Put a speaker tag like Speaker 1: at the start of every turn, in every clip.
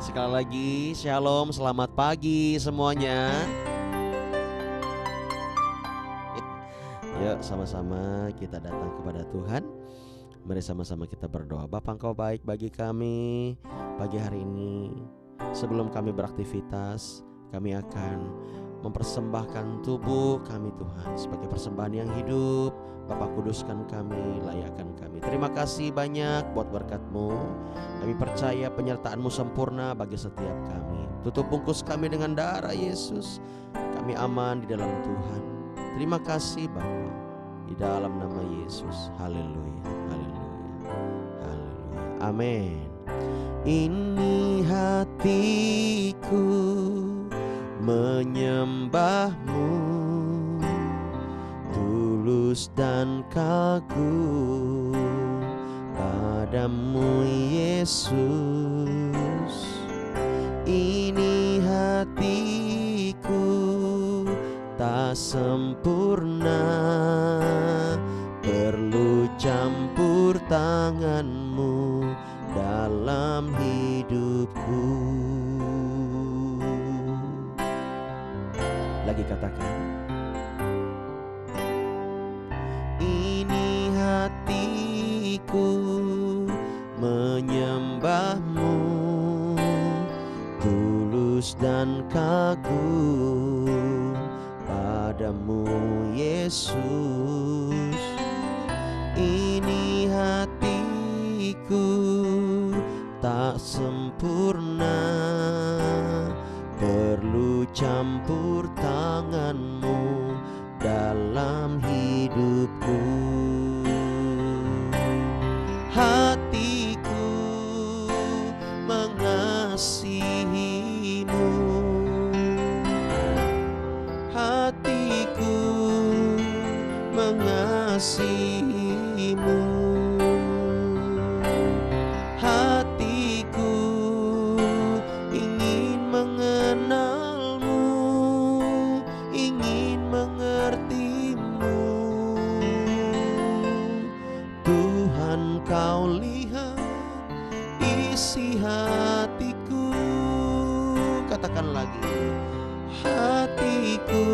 Speaker 1: Sekali lagi, shalom, selamat pagi semuanya. Yuk sama-sama kita datang kepada Tuhan. Mari sama-sama kita berdoa. Bapa, Engkau baik bagi kami pagi hari ini. Sebelum kami beraktivitas, kami akan mempersembahkan tubuh kami Tuhan sebagai persembahan yang hidup. Bapa, kuduskan kami, layakkan kami. Terima kasih banyak buat berkat-Mu. Kami percaya penyertaan-Mu sempurna bagi setiap kami. Tutup bungkus kami dengan darah Yesus. Kami aman di dalam Tuhan. Terima kasih Bapa, di dalam nama Yesus. Haleluya, haleluya, haleluya. Amin. Ini hatiku menyembah-Mu, tulus dan kagum padamu Yesus. Ini hatiku tak sempurna, perlu campur tangan-Mu dalam hidupku. Lagi katakan, ini hatiku menyembah-Mu, tulus dan kagum padamu Yesus. Ini hatiku tak sempurna, perlu campur tangan-Mu dalam hidupku. Hatiku mengasihi-Mu, hatiku mengasihi-Mu, hatiku ingin mengenal-Mu, ingin mengerti-Mu. Tuhan, Kau lihat isi hatiku. Katakan lagi, hatiku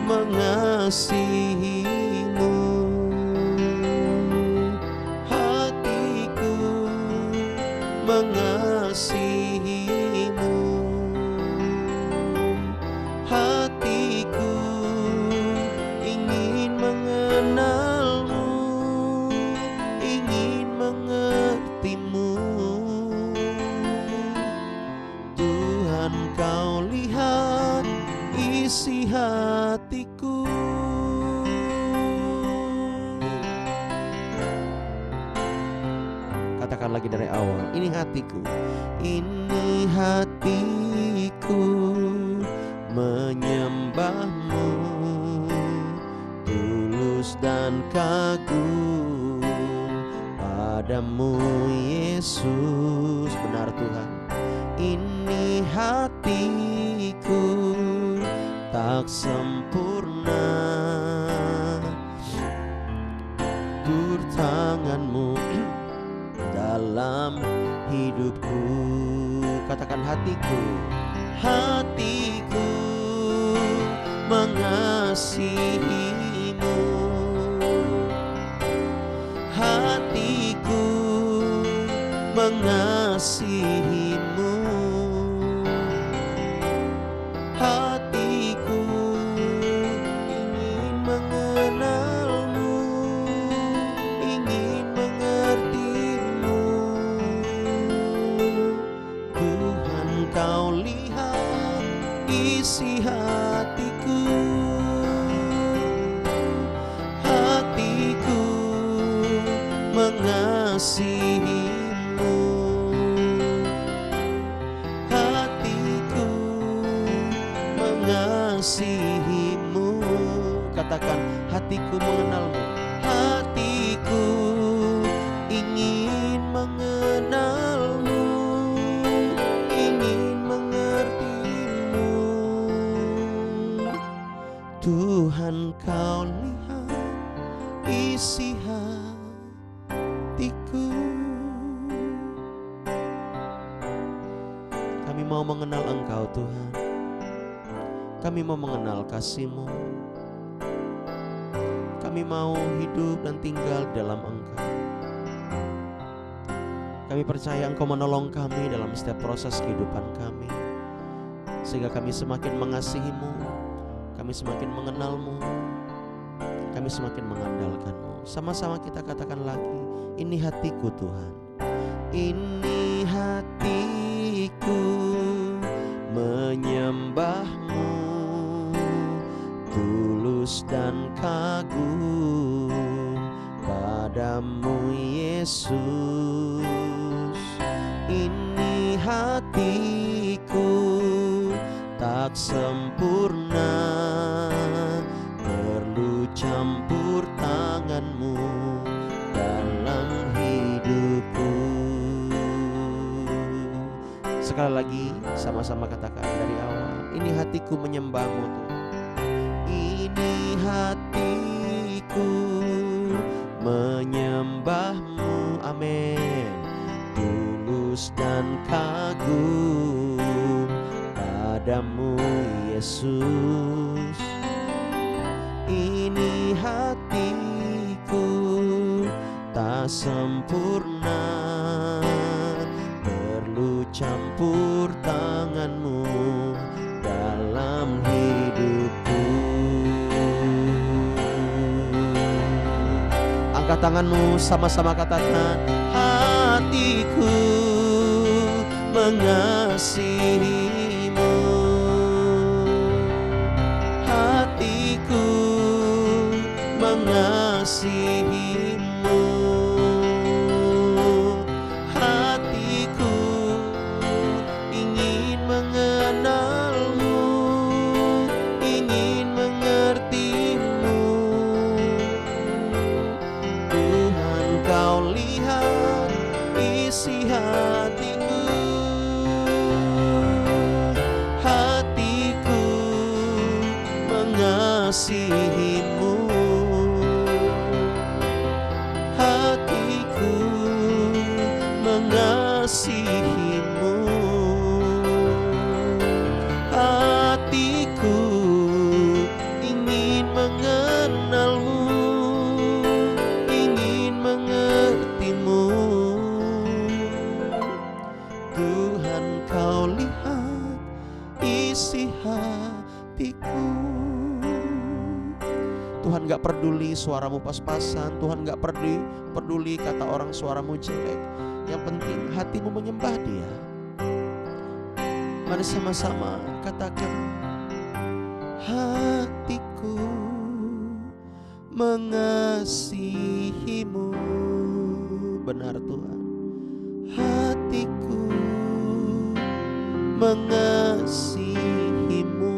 Speaker 1: mengasihi-Mu, hatiku mengasihi-Mu, hatiku ingin mengenal-Mu, ingin mengerti-Mu. Tuhan, Kau lihat isi hatiku. Katakan lagi dari awal, ini hatiku, ini hatiku menyembah-Mu, tulus dan kagum padamu Yesus. Benar Tuhan, ini hatiku tak sempurna, tur tangan-Mu dalam hidupku. Katakan, hatiku, hatiku mengasihi-Mu, hatiku mengasihi-Mu, hatiku ingin mengenal-Mu, ingin mengerti-Mu. Tuhan, Kau lihat isi hatiku, hatiku mengasihi-Mu, hatiku mengasihi-Mu. Katakan, hatiku mengenal-Mu, hatiku ingin mengenal-Mu, ingin mengerti-Mu. Tuhan, Kau lihat isi hatiku. mau mengenal Engkau Tuhan. Kami mau mengenal kasih-Mu. Kami mau hidup dan tinggal di dalam Engkau. Kami percaya Engkau menolong kami dalam setiap proses kehidupan kami, sehingga kami semakin mengasihi-Mu, kami semakin mengenal-Mu, kami semakin mengandalkan-Mu. Sama-sama kita katakan lagi, ini hatiku Tuhan. Ini hatiku menyembah-Mu, tulus dan kagum padamu Yesus. Ini hatiku tak sempurna, perlu campur tangan-Mu dalam hidupku. Sekali lagi sama-sama katakan dari awal, ini hatiku menyembah-Mu Tuhan. Ini hatiku menyembah-Mu, amin, tulus dan kagum padamu Yesus. Ini hatiku tak sempurna, perlu campur tangan-Mu dalam hidupku. Angkat tangan-Mu, sama-sama katakan, hatiku mengasihi-Mu, hatiku mengasihi-Mu, hatiku ingin mengenal-Mu, ingin mengerti-Mu. Tuhan, Kau lihat isi hatiku, hatiku mengasihi-Mu, hatiku mengasihi-Mu, hatiku ingin mengenal-Mu, ingin mengerti-Mu. Tuhan, Kau lihat isi hatiku. Tuhan gak peduli suaramu pas-pasan, Tuhan gak peduli kata orang suaramu jelek. Yang penting hatimu menyembah Dia. Mari sama-sama katakan, hatiku mengasihi-Mu. Benar Tuhan, hatiku mengasihi-Mu,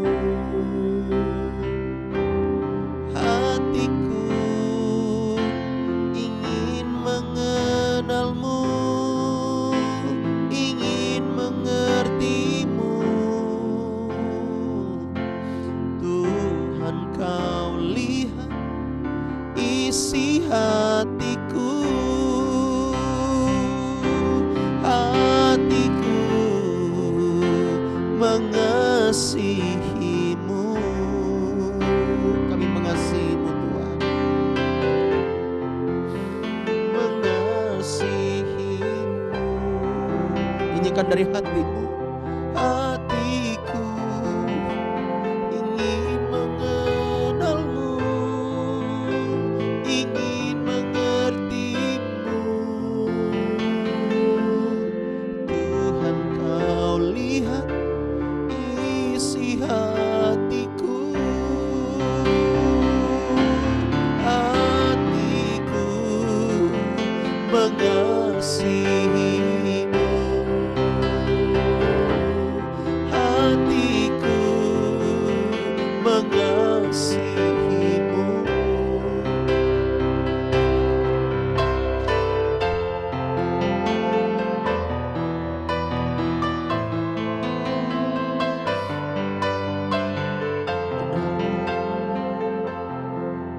Speaker 1: hatiku ingin mengenal-Mu, ingin mengerti-Mu. Tuhan, Kau lihat isi hatiku, hatiku mengasihi-Mu. Kami mengasihi-Mu Tuhan, mengasihi-Mu. Nyanyikan dari hatimu, hatiku ingin mengenal-Mu, ingin mengerti-Mu. Tuhan, Kau lihat isi hatiku, hatiku mengasihi-Mu, hatiku mengasihi-Mu.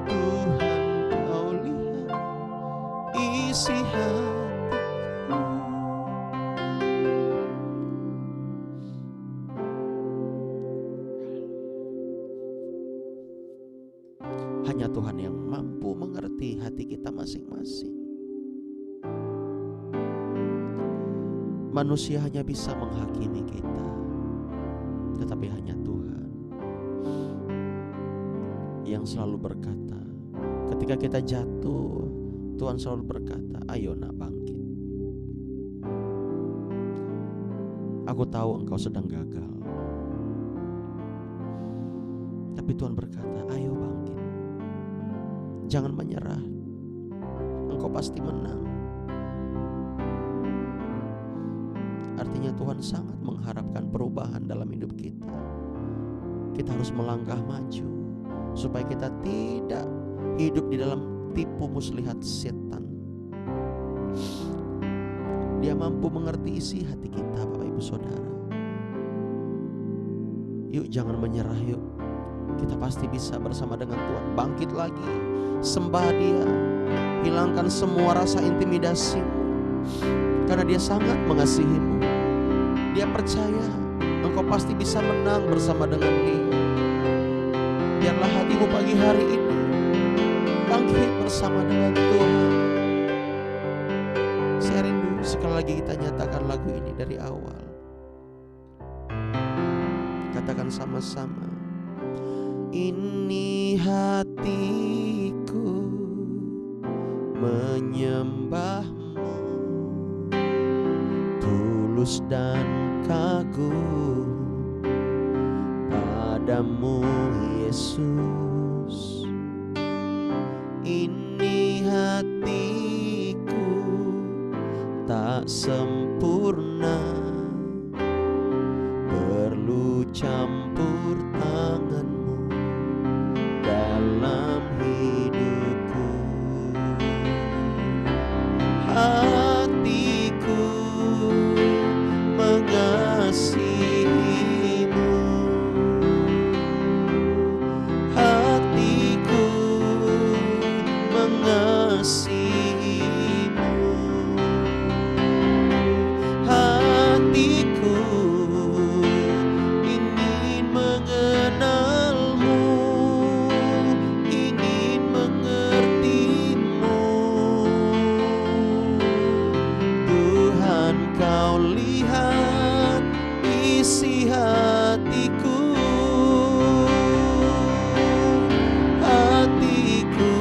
Speaker 1: Tuhan, Kau lihat isi hatiku, hanya Tuhan yang mampu mengerti hati kita masing-masing. Manusia hanya bisa menghakimi kita, tetapi hanya Tuhan yang selalu berkata, ketika kita jatuh, Tuhan selalu berkata, ayo nak bangkit. Aku tahu engkau sedang gagal, tapi Tuhan berkata, ayo bangkit. Jangan menyerah, engkau pasti menang. Artinya Tuhan sangat mengharapkan perubahan dalam hidup kita. Kita harus melangkah maju supaya kita tidak hidup di dalam tipu muslihat setan. Dia mampu mengerti isi hati kita, Bapak Ibu Saudara. Yuk jangan menyerah, yuk. Kita pasti bisa bersama dengan Tuhan. Bangkit lagi, sembah Dia, hilangkan semua rasa intimidasi, karena Dia sangat mengasihimu. Dia percaya engkau pasti bisa menang bersama dengan Dia. Biarlah hatimu pagi hari ini bangkit bersama dengan Tuhan. Saya rindu sekali lagi kita nyatakan lagu ini dari awal. Katakan sama-sama. Ini hatiku menyembahmu, tulus dan kagum padamu Yesus. Ini hatiku tak sempurna, perlu campur tanganmu dalam hidupku. Hatiku mengasihimu, hatiku mengasihimu, hatiku ingin mengenalmu, ingin mengertimu. Tuhan, kau lihat isi hatiku, hatiku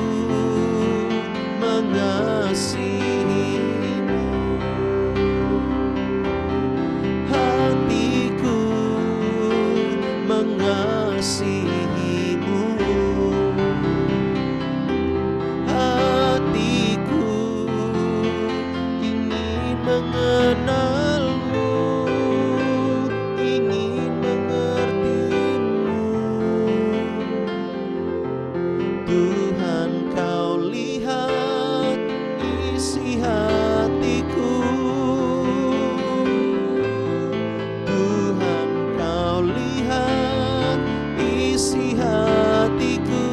Speaker 1: mengasihimu, hatiku mengasihimu, hatiku ingin mengenalmu, ingin mengertimu. Tuhan, kau lihat isi hatiku, Tuhan, kau lihat isi hatiku,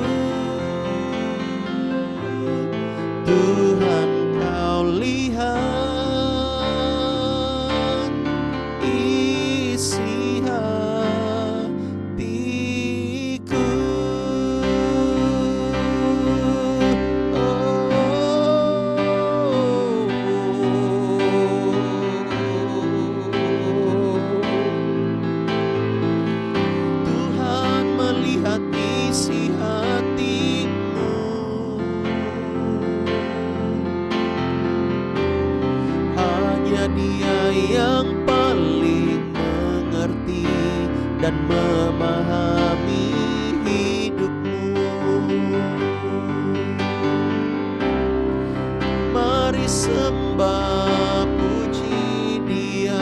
Speaker 1: Tuhan, kau lihat isi hatiku. Tuhan melihat isi hatimu, hanya Dia yang paling mengerti dan memahami hidupmu. Mari sembah puji Dia.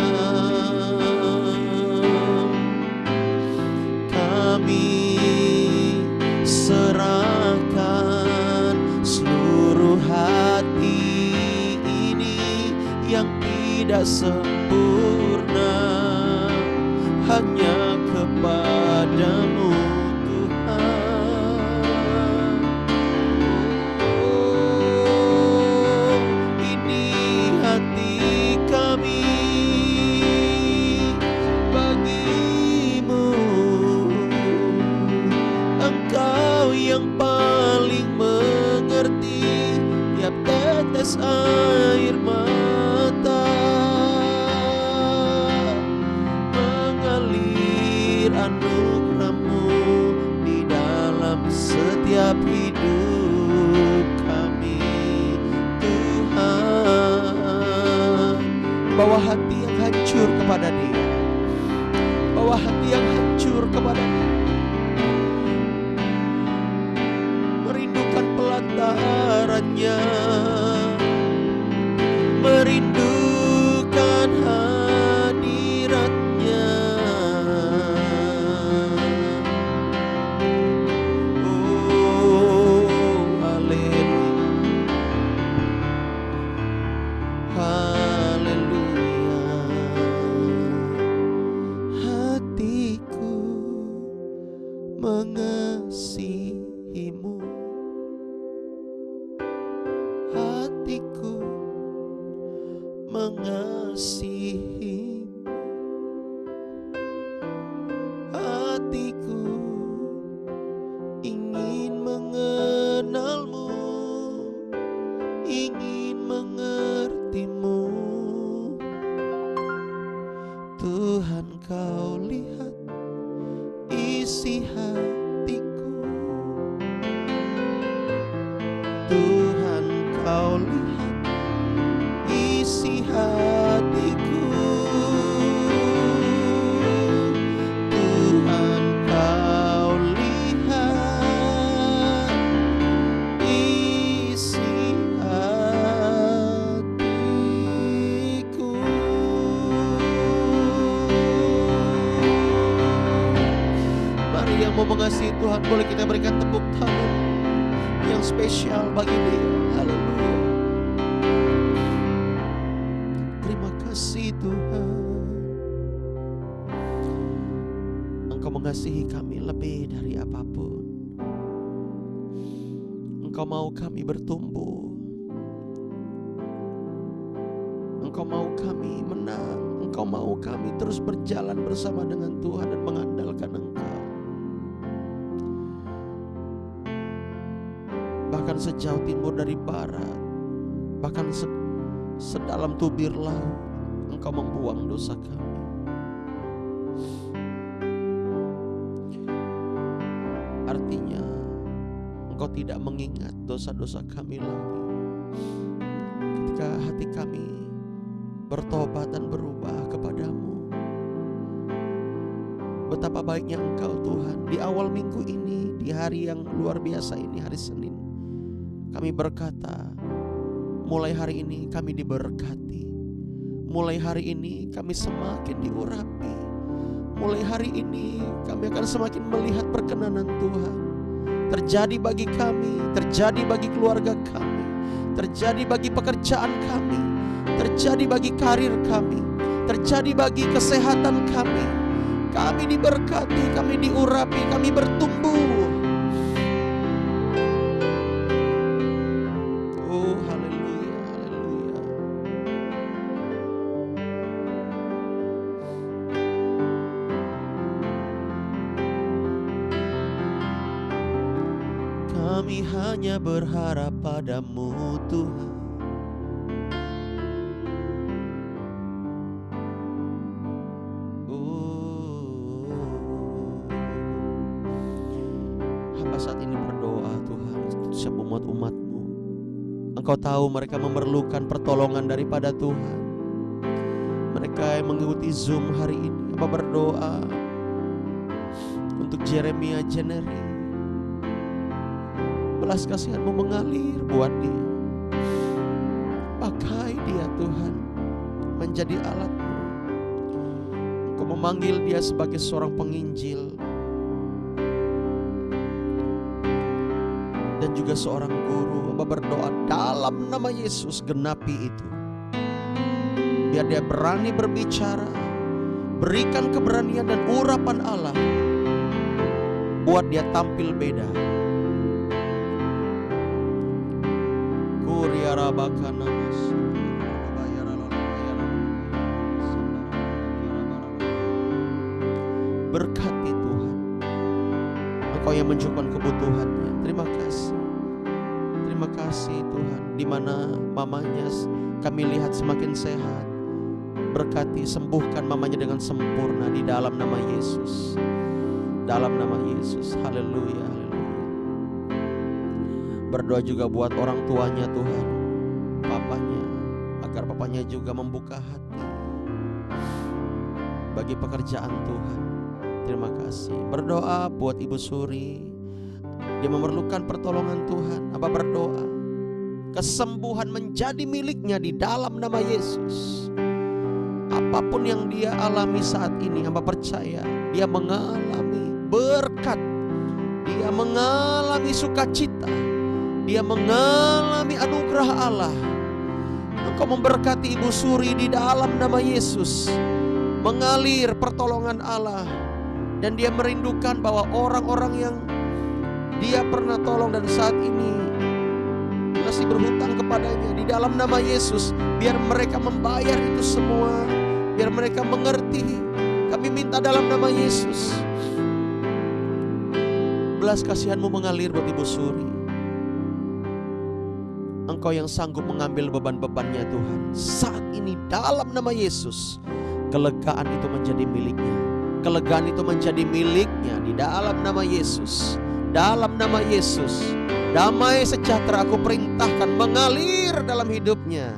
Speaker 1: Kami serahkan seluruh hati ini yang tidak sempurna, hanya kepadamu Tuhan. Oh, ini hati kami bagimu, Engkau yang paling Bawa hati yang hancur kepada Dia. Bawa hati yang hancur kepada Dia. Merindukan pelataran-Nya, merindukan hadirat-Nya. Oh, haleluya, haleluya. Hatiku mengasihi-Mu, hatiku mengasihi, hatiku ingin mengenal-Mu, ingin mengerti-Mu. Tuhan, Kau lihat isi hatiku. Tuhan, Kau lihat isi hatiku. Tuhan, Kau lihat isi hatiku. Mari yang mau mengasihi Tuhan, boleh kita berikan tepuk tangan yang spesial bagi Dia. Haleluya. Terima kasih Tuhan, Engkau mengasihi kami lebih dari apapun. Engkau mau kami bertumbuh, Engkau mau kami menang, Engkau mau kami terus berjalan bersama dengan Tuhan dan mengandalkan Engkau. Bahkan sejauh timur dari barat, bahkan sedalam tubir laut, Engkau membuang dosa kami. Artinya Engkau tidak mengingat dosa-dosa kami lagi. Ketika hati kami bertobat dan berubah kepadamu, betapa baiknya Engkau Tuhan. Di awal minggu ini, di hari yang luar biasa ini, hari Senin, kami berkata, mulai hari ini kami diberkati. Mulai hari ini kami semakin diurapi. Mulai hari ini kami akan semakin melihat perkenanan Tuhan. Terjadi bagi kami, terjadi bagi keluarga kami, terjadi bagi pekerjaan kami, terjadi bagi karir kami, terjadi bagi kesehatan kami. Kami diberkati, kami diurapi, kami bertumbuh. Oh, haleluya, haleluya. Kami hanya berharap padamu Tuhan. Hamba saat ini berdoa Tuhan untuk setiap umat-umat-Mu. Engkau tahu mereka memerlukan pertolongan daripada Tuhan. Mereka yang mengikuti Zoom hari ini, Hamba berdoa untuk Jeremia Jeneri. Belas kasihan-Mu mengalir buat dia. Pakai dia Tuhan menjadi alat-Mu. Engkau memanggil dia sebagai seorang penginjil dan juga seorang guru. Hamba berdoa dalam nama Yesus, genapi itu. Biar dia berani berbicara, berikan keberanian dan urapan Allah, buat dia tampil beda. Berkati Tuhan, Engkau yang menunjukkan kebutuhannya. Terima kasih. Terima kasih Tuhan. Di mana mamanya kami lihat semakin sehat, berkati, sembuhkan mamanya dengan sempurna di dalam nama Yesus. Dalam nama Yesus. Haleluya, haleluya. Berdoa juga buat orang tuanya Tuhan, papanya, agar papanya Kiranya juga membuka hati bagi pekerjaan Tuhan. Terima kasih. Berdoa buat Ibu Suri, dia memerlukan pertolongan Tuhan. Hamba berdoa kesembuhan menjadi miliknya di dalam nama Yesus. Apapun yang dia alami saat ini, hamba percaya dia mengalami berkat, dia mengalami sukacita, dia mengalami anugerah Allah. Engkau memberkati Ibu Suri di dalam nama Yesus. Mengalir pertolongan Allah, dan dia merindukan bahwa orang-orang yang dia pernah tolong dan saat ini masih berhutang kepadanya, di dalam nama Yesus, biar mereka membayar itu semua, biar mereka mengerti. Kami minta dalam nama Yesus, belas kasihan-Mu mengalir buat Ibu Suri. Engkau yang sanggup mengambil beban-bebannya Tuhan. Saat ini dalam nama Yesus, kelegaan itu menjadi miliknya. Kelegaan itu menjadi miliknya di dalam nama Yesus. Dalam nama Yesus, damai sejahtera aku perintahkan mengalir dalam hidupnya.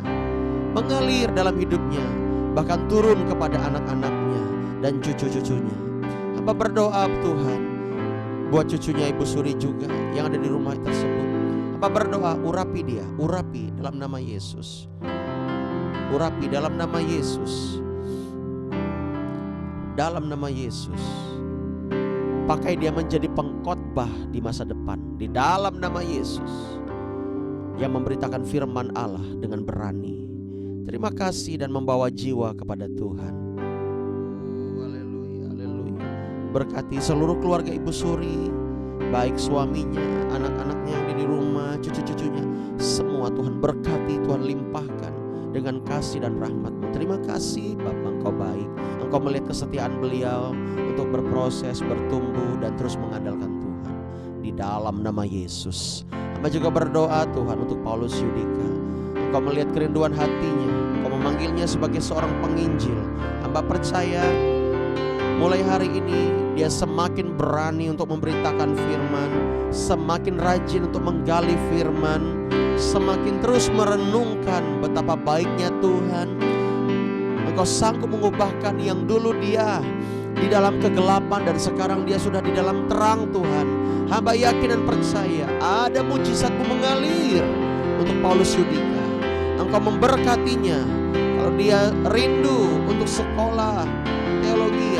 Speaker 1: Mengalir dalam hidupnya, bahkan turun kepada anak-anaknya dan cucu-cucunya. Hamba berdoa Tuhan buat cucunya Ibu Suri juga yang ada di rumah tersebut. Hamba berdoa, urapi dia, urapi dalam nama Yesus. Urapi dalam nama Yesus. Dalam nama Yesus. Pakai dia menjadi pengkhotbah di masa depan di dalam nama Yesus, yang memberitakan firman Allah dengan berani. Terima kasih dan membawa jiwa kepada Tuhan. Haleluya, haleluya. Berkati seluruh keluarga Ibu Suri, baik suaminya, anak-anaknya yang ada di rumah, cucu-cucunya, semua Tuhan berkati, Tuhan limpahkan dengan kasih dan rahmat-Mu. Terima kasih Bapa, Engkau baik. Engkau melihat kesetiaan beliau untuk berproses, bertumbuh dan terus mengandalkan Tuhan di dalam nama Yesus. Hamba juga berdoa Tuhan untuk Paulus Yudika. Engkau melihat kerinduan hatinya, Engkau memanggilnya sebagai seorang penginjil. Hamba percaya mulai hari ini dia semakin berani untuk memberitakan firman, semakin rajin untuk menggali firman, semakin terus merenungkan betapa baiknya Tuhan. Engkau sanggup mengubahkan yang dulu dia di dalam kegelapan dan sekarang dia sudah di dalam terang Tuhan. Hamba yakin dan percaya ada mujizat-Mu mengalir untuk Paulus Yudika. Engkau memberkatinya kalau dia rindu untuk sekolah teologi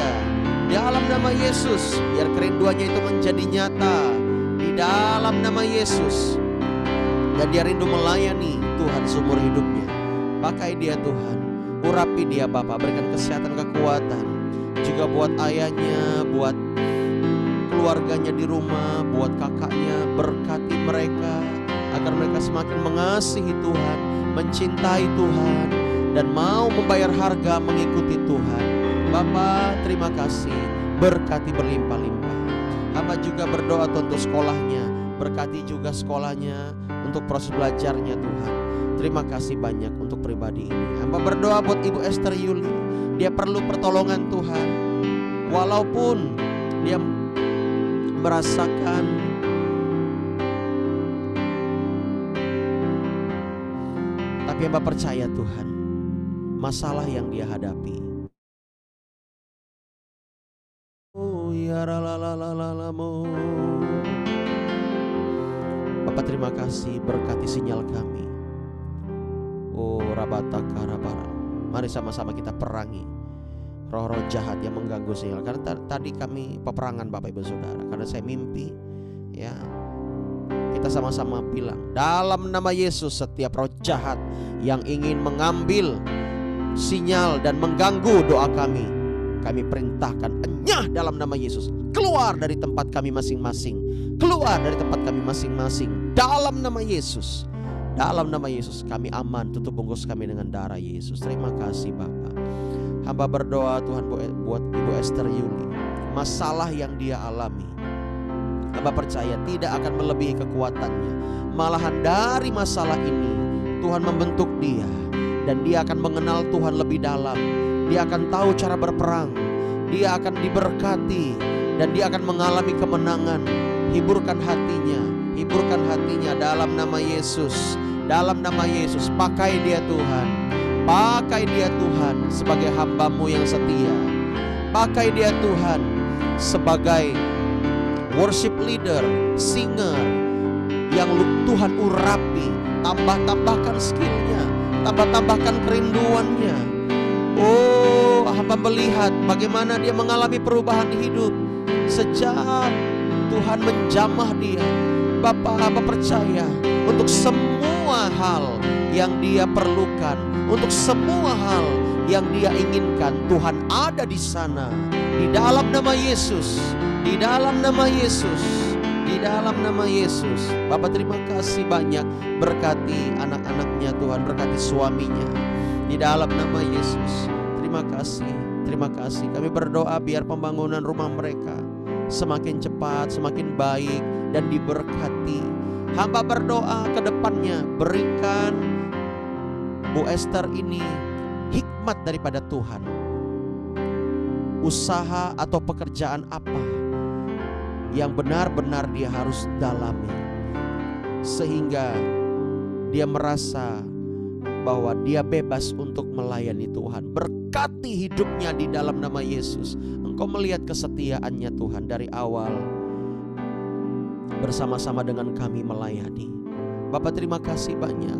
Speaker 1: di dalam nama Yesus, biar kerinduannya itu menjadi nyata di dalam nama Yesus, dan dia rindu melayani Tuhan seumur hidupnya. Pakai dia Tuhan, urapi dia Bapa, berikan kesehatan, kekuatan juga buat ayahnya, buat keluarganya di rumah, buat kakaknya. Berkati mereka agar mereka semakin mengasihi Tuhan, mencintai Tuhan, dan mau membayar harga mengikuti Tuhan. Bapa, terima kasih, berkati berlimpah-limpah. Hamba juga berdoa untuk sekolahnya, berkati juga sekolahnya untuk proses belajarnya Tuhan. Terima kasih banyak untuk pribadi ini. Hamba berdoa buat Ibu Esther Yuli. Dia perlu pertolongan Tuhan. Walaupun dia merasakan tapi hamba percaya Tuhan, masalah yang dia hadapi. Oh ya lalalalalalamo. Bapak terima kasih, berkati sinyal kami. Oh rabataka rabara. Mari sama-sama kita perangi roh-roh jahat yang mengganggu sinyal. Karena tadi kami peperangan Bapak Ibu Saudara, karena saya mimpi ya. Kita sama-sama bilang dalam nama Yesus, setiap roh jahat yang ingin mengambil sinyal dan mengganggu doa kami perintahkan enyah dalam nama Yesus. Keluar dari tempat kami masing-masing. Keluar dari tempat kami masing-masing dalam nama Yesus. Dalam nama Yesus kami aman, tutup bungkus kami dengan darah Yesus. Terima kasih Bapak. Hamba berdoa Tuhan buat Ibu Esther Yuli. Masalah yang dia alami, hamba percaya tidak akan melebihi kekuatannya. Malahan dari masalah ini Tuhan membentuk dia, dan dia akan mengenal Tuhan lebih dalam. Dia akan tahu cara berperang. Dia akan diberkati dan dia akan mengalami kemenangan. Hiburkan hatinya dalam nama Yesus. Dalam nama Yesus, pakai dia Tuhan. Pakai dia Tuhan sebagai hamba-Mu yang setia. Pakai dia Tuhan sebagai worship leader, singer yang Tuhan urapi. Tambahkan skillnya, tambahkan kerinduannya. Oh, hamba melihat bagaimana dia mengalami perubahan hidup sejak Tuhan menjamah dia. Bapak, hamba percaya untuk semua hal yang dia perlukan, untuk semua hal yang dia inginkan, Tuhan ada di sana. Di dalam nama Yesus, di dalam nama Yesus, di dalam nama Yesus. Bapak terima kasih banyak, berkati anak-anaknya Tuhan, berkati suaminya. Di dalam nama Yesus, terima kasih, terima kasih. Kami berdoa biar pembangunan rumah mereka semakin cepat, semakin baik dan diberkati. Hamba berdoa ke depannya, berikan Bu Esther ini hikmat daripada Tuhan. Usaha atau pekerjaan apa yang benar-benar dia harus dalami, sehingga dia merasa bahwa dia bebas untuk melayani Tuhan. Berkati hidupnya di dalam nama Yesus. Engkau melihat kesetiaannya Tuhan dari awal bersama-sama dengan kami melayani. Bapak terima kasih banyak,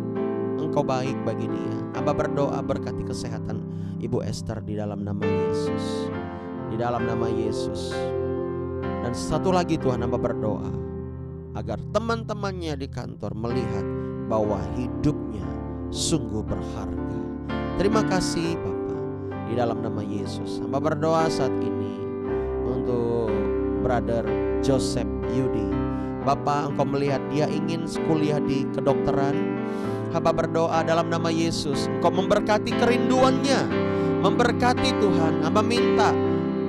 Speaker 1: Engkau baik bagi dia. Hamba berdoa berkati kesehatan Ibu Esther di dalam nama Yesus, di dalam nama Yesus. Dan satu lagi Tuhan, hamba berdoa agar teman-temannya di kantor melihat bahwa hidupnya sungguh berharga. Terima kasih Bapak, di dalam nama Yesus. Hamba berdoa saat ini untuk Brother Joseph Yudi. Bapak, Engkau melihat dia ingin kuliah di kedokteran. Hamba berdoa dalam nama Yesus, Engkau memberkati kerinduannya, memberkati Tuhan. Hamba minta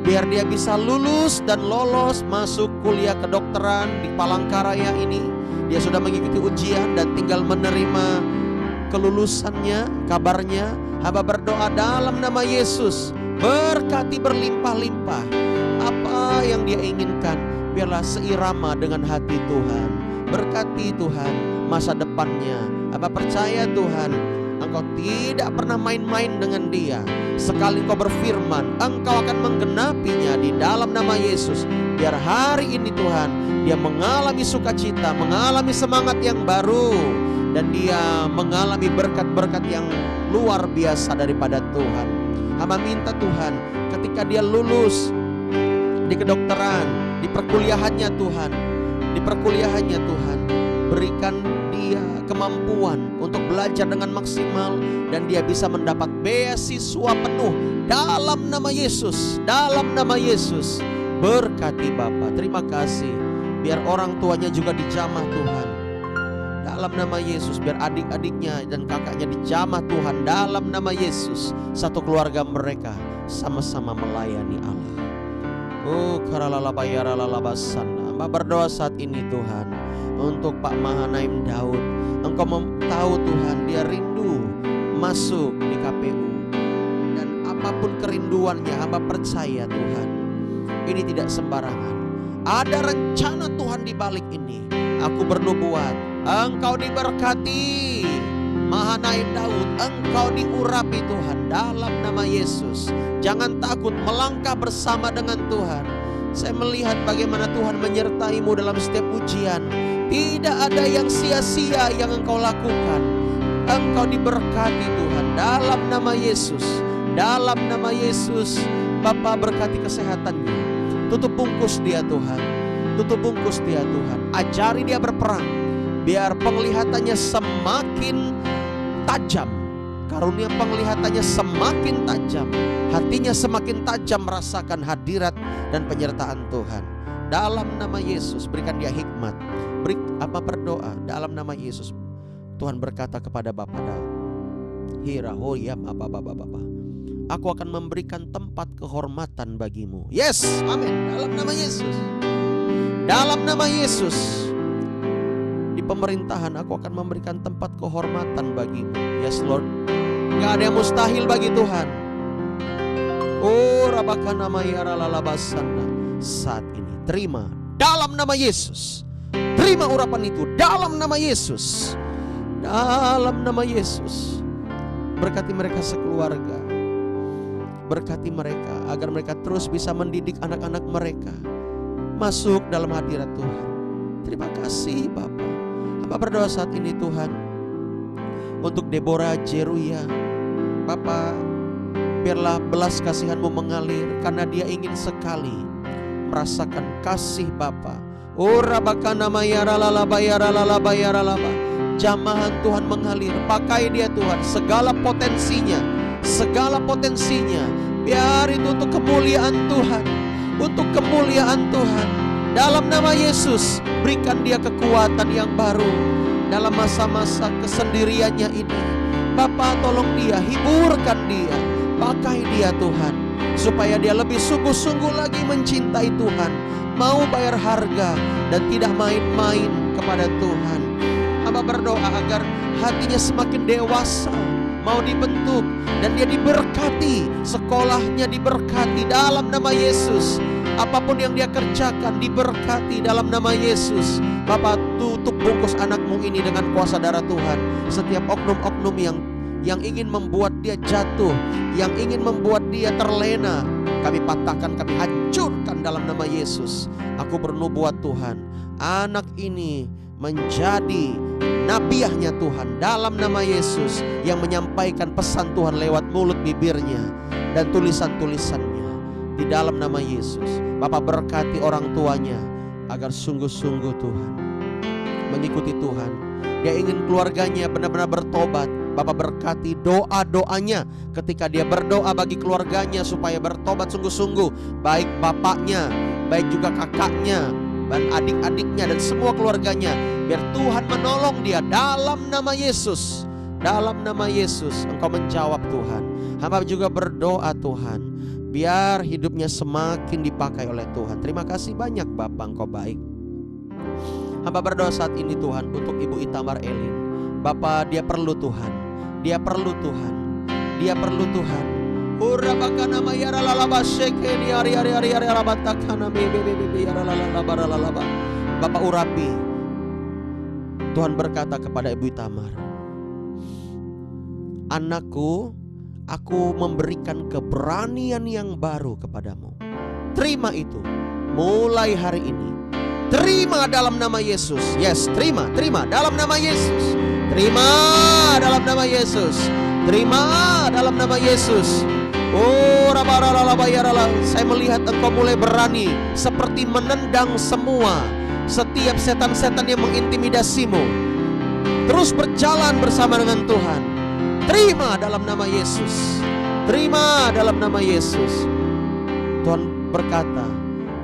Speaker 1: biar dia bisa lulus dan lolos masuk kuliah kedokteran di Palangkaraya ini. Dia sudah mengikuti ujian dan tinggal menerima kelulusannya, kabarnya. Hamba berdoa dalam nama Yesus, berkati berlimpah-limpah. Apa yang dia inginkan, biarlah seirama dengan hati Tuhan. Berkati Tuhan masa depannya. Hamba percaya Tuhan, Engkau tidak pernah main-main dengan dia. Sekali Engkau berfirman, Engkau akan menggenapinya di dalam nama Yesus. Biar hari ini Tuhan, dia mengalami sukacita, mengalami semangat yang baru, dan dia mengalami berkat-berkat yang luar biasa daripada Tuhan. Hamba minta Tuhan, ketika dia lulus di kedokteran, di perkuliahannya Tuhan, berikan dia kemampuan untuk belajar dengan maksimal, dan dia bisa mendapat beasiswa penuh dalam nama Yesus, dalam nama Yesus. Berkati Bapa, terima kasih. Biar orang tuanya juga dijamah Tuhan, dalam nama Yesus. Biar adik-adiknya dan kakaknya dijamah Tuhan, dalam nama Yesus. Satu keluarga mereka sama-sama melayani Allah. Oh karalalabayaralalabasan. Hamba berdoa saat ini Tuhan untuk Pak Mahanaim Daud. Engkau tahu Tuhan, dia rindu masuk di KPU, dan apapun kerinduannya, hamba percaya Tuhan, ini tidak sembarangan. Ada rencana Tuhan di balik ini. Aku bernubuat, Engkau diberkati Mahanaim Daud, Engkau diurapi Tuhan dalam nama Yesus. Jangan takut melangkah bersama dengan Tuhan. Saya melihat bagaimana Tuhan menyertaimu dalam setiap ujian. Tidak ada yang sia-sia yang engkau lakukan. Engkau diberkati Tuhan dalam nama Yesus. Dalam nama Yesus. Bapa, berkati kesehatannya. Tutup bungkus dia Tuhan. Tutup bungkus dia Tuhan. Ajari dia berperang, biar penglihatannya semakin tajam. Karunia penglihatannya semakin tajam. Hatinya semakin tajam merasakan hadirat dan penyertaan Tuhan. Dalam nama Yesus, berikan dia hikmat. Berdoa dalam nama Yesus. Tuhan berkata kepada Bapak Daud, Hirahoyam Bapa, aku akan memberikan tempat kehormatan bagimu. Yes, amin. Dalam nama Yesus. Dalam nama Yesus. Di pemerintahan aku akan memberikan tempat kehormatan bagimu. Yes Lord. Gak ada yang mustahil bagi Tuhan. Oh Rabakana Mayara Lalabasana. Saat ini terima dalam nama Yesus. Terima urapan itu dalam nama Yesus. Dalam nama Yesus. Berkati mereka sekeluarga. Berkati mereka agar mereka terus bisa mendidik anak-anak mereka masuk dalam hadirat Tuhan. Terima kasih Bapa. Hamba berdoa saat ini Tuhan untuk Deborah Jeruya. Bapa, biarlah belas kasihan-Mu mengalir, karena dia ingin sekali merasakan kasih Bapa. Jamahan Tuhan mengalir, pakai dia Tuhan, segala potensinya, biar itu untuk kemuliaan Tuhan, untuk kemuliaan Tuhan. Dalam nama Yesus, berikan dia kekuatan yang baru dalam masa-masa kesendiriannya ini. Bapa, tolong dia, hiburkan dia, pakai dia Tuhan, supaya dia lebih sungguh-sungguh lagi mencintai Tuhan, mau bayar harga dan tidak main-main kepada Tuhan. Hamba berdoa agar hatinya semakin dewasa, mau dibentuk, dan dia diberkati, sekolahnya diberkati dalam nama Yesus. Apapun yang dia kerjakan diberkati dalam nama Yesus. Bapa, tutup bungkus anakmu ini dengan kuasa darah Tuhan. Setiap oknum-oknum yang ingin membuat dia jatuh, yang ingin membuat dia terlena, kami patahkan, kami hancurkan dalam nama Yesus. Aku bernubuat Tuhan, anak ini menjadi nabiahnya Tuhan dalam nama Yesus, yang menyampaikan pesan Tuhan lewat mulut bibirnya dan tulisan-tulisannya di dalam nama Yesus. Bapak, berkati orang tuanya agar sungguh-sungguh Tuhan mengikuti Tuhan. Dia ingin keluarganya benar-benar bertobat. Bapak, berkati doa-doanya ketika dia berdoa bagi keluarganya supaya bertobat sungguh-sungguh, baik bapaknya, baik juga kakaknya dan adik-adiknya dan semua keluarganya. Biar Tuhan menolong dia dalam nama Yesus. Dalam nama Yesus Engkau menjawab Tuhan. Hamba juga berdoa Tuhan, biar hidupnya semakin dipakai oleh Tuhan. Terima kasih banyak Bapak, Engkau baik. Hamba berdoa saat ini Tuhan untuk Ibu Itamar Elin. Bapak, dia perlu Tuhan, dia perlu Tuhan, dia perlu Tuhan. Bapak urapi. Tuhan berkata kepada Ibu Itamar, anakku, aku memberikan keberanian yang baru kepadamu. Terima itu mulai hari ini. Terima dalam nama Yesus. Yes, terima dalam nama Yesus. Terima dalam nama Yesus. Terima dalam nama Yesus. Oh, saya melihat Engkau mulai berani seperti menendang semua setiap setan-setan yang mengintimidasimu. Terus berjalan bersama dengan Tuhan. Terima dalam nama Yesus. Terima dalam nama Yesus. Tuhan berkata,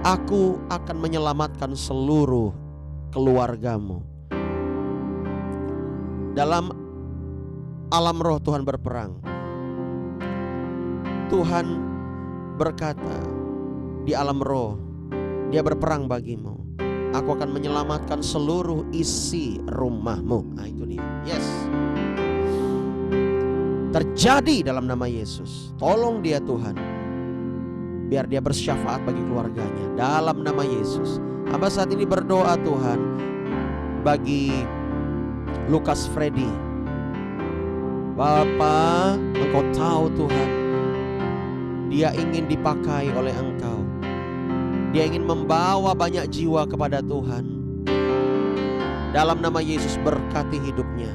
Speaker 1: aku akan menyelamatkan seluruh keluargamu. Dalam alam roh Tuhan berperang. Tuhan berkata di alam roh, Dia berperang bagimu. Aku akan menyelamatkan seluruh isi rumahmu. Nah, itu dia. Yes. Terjadi dalam nama Yesus. Tolong dia Tuhan, biar dia bersyafaat bagi keluarganya dalam nama Yesus. Hamba saat ini berdoa Tuhan bagi Lukas Freddy. Bapa, Engkau tahu Tuhan, dia ingin dipakai oleh Engkau. Dia ingin membawa banyak jiwa kepada Tuhan. Dalam nama Yesus, berkati hidupnya.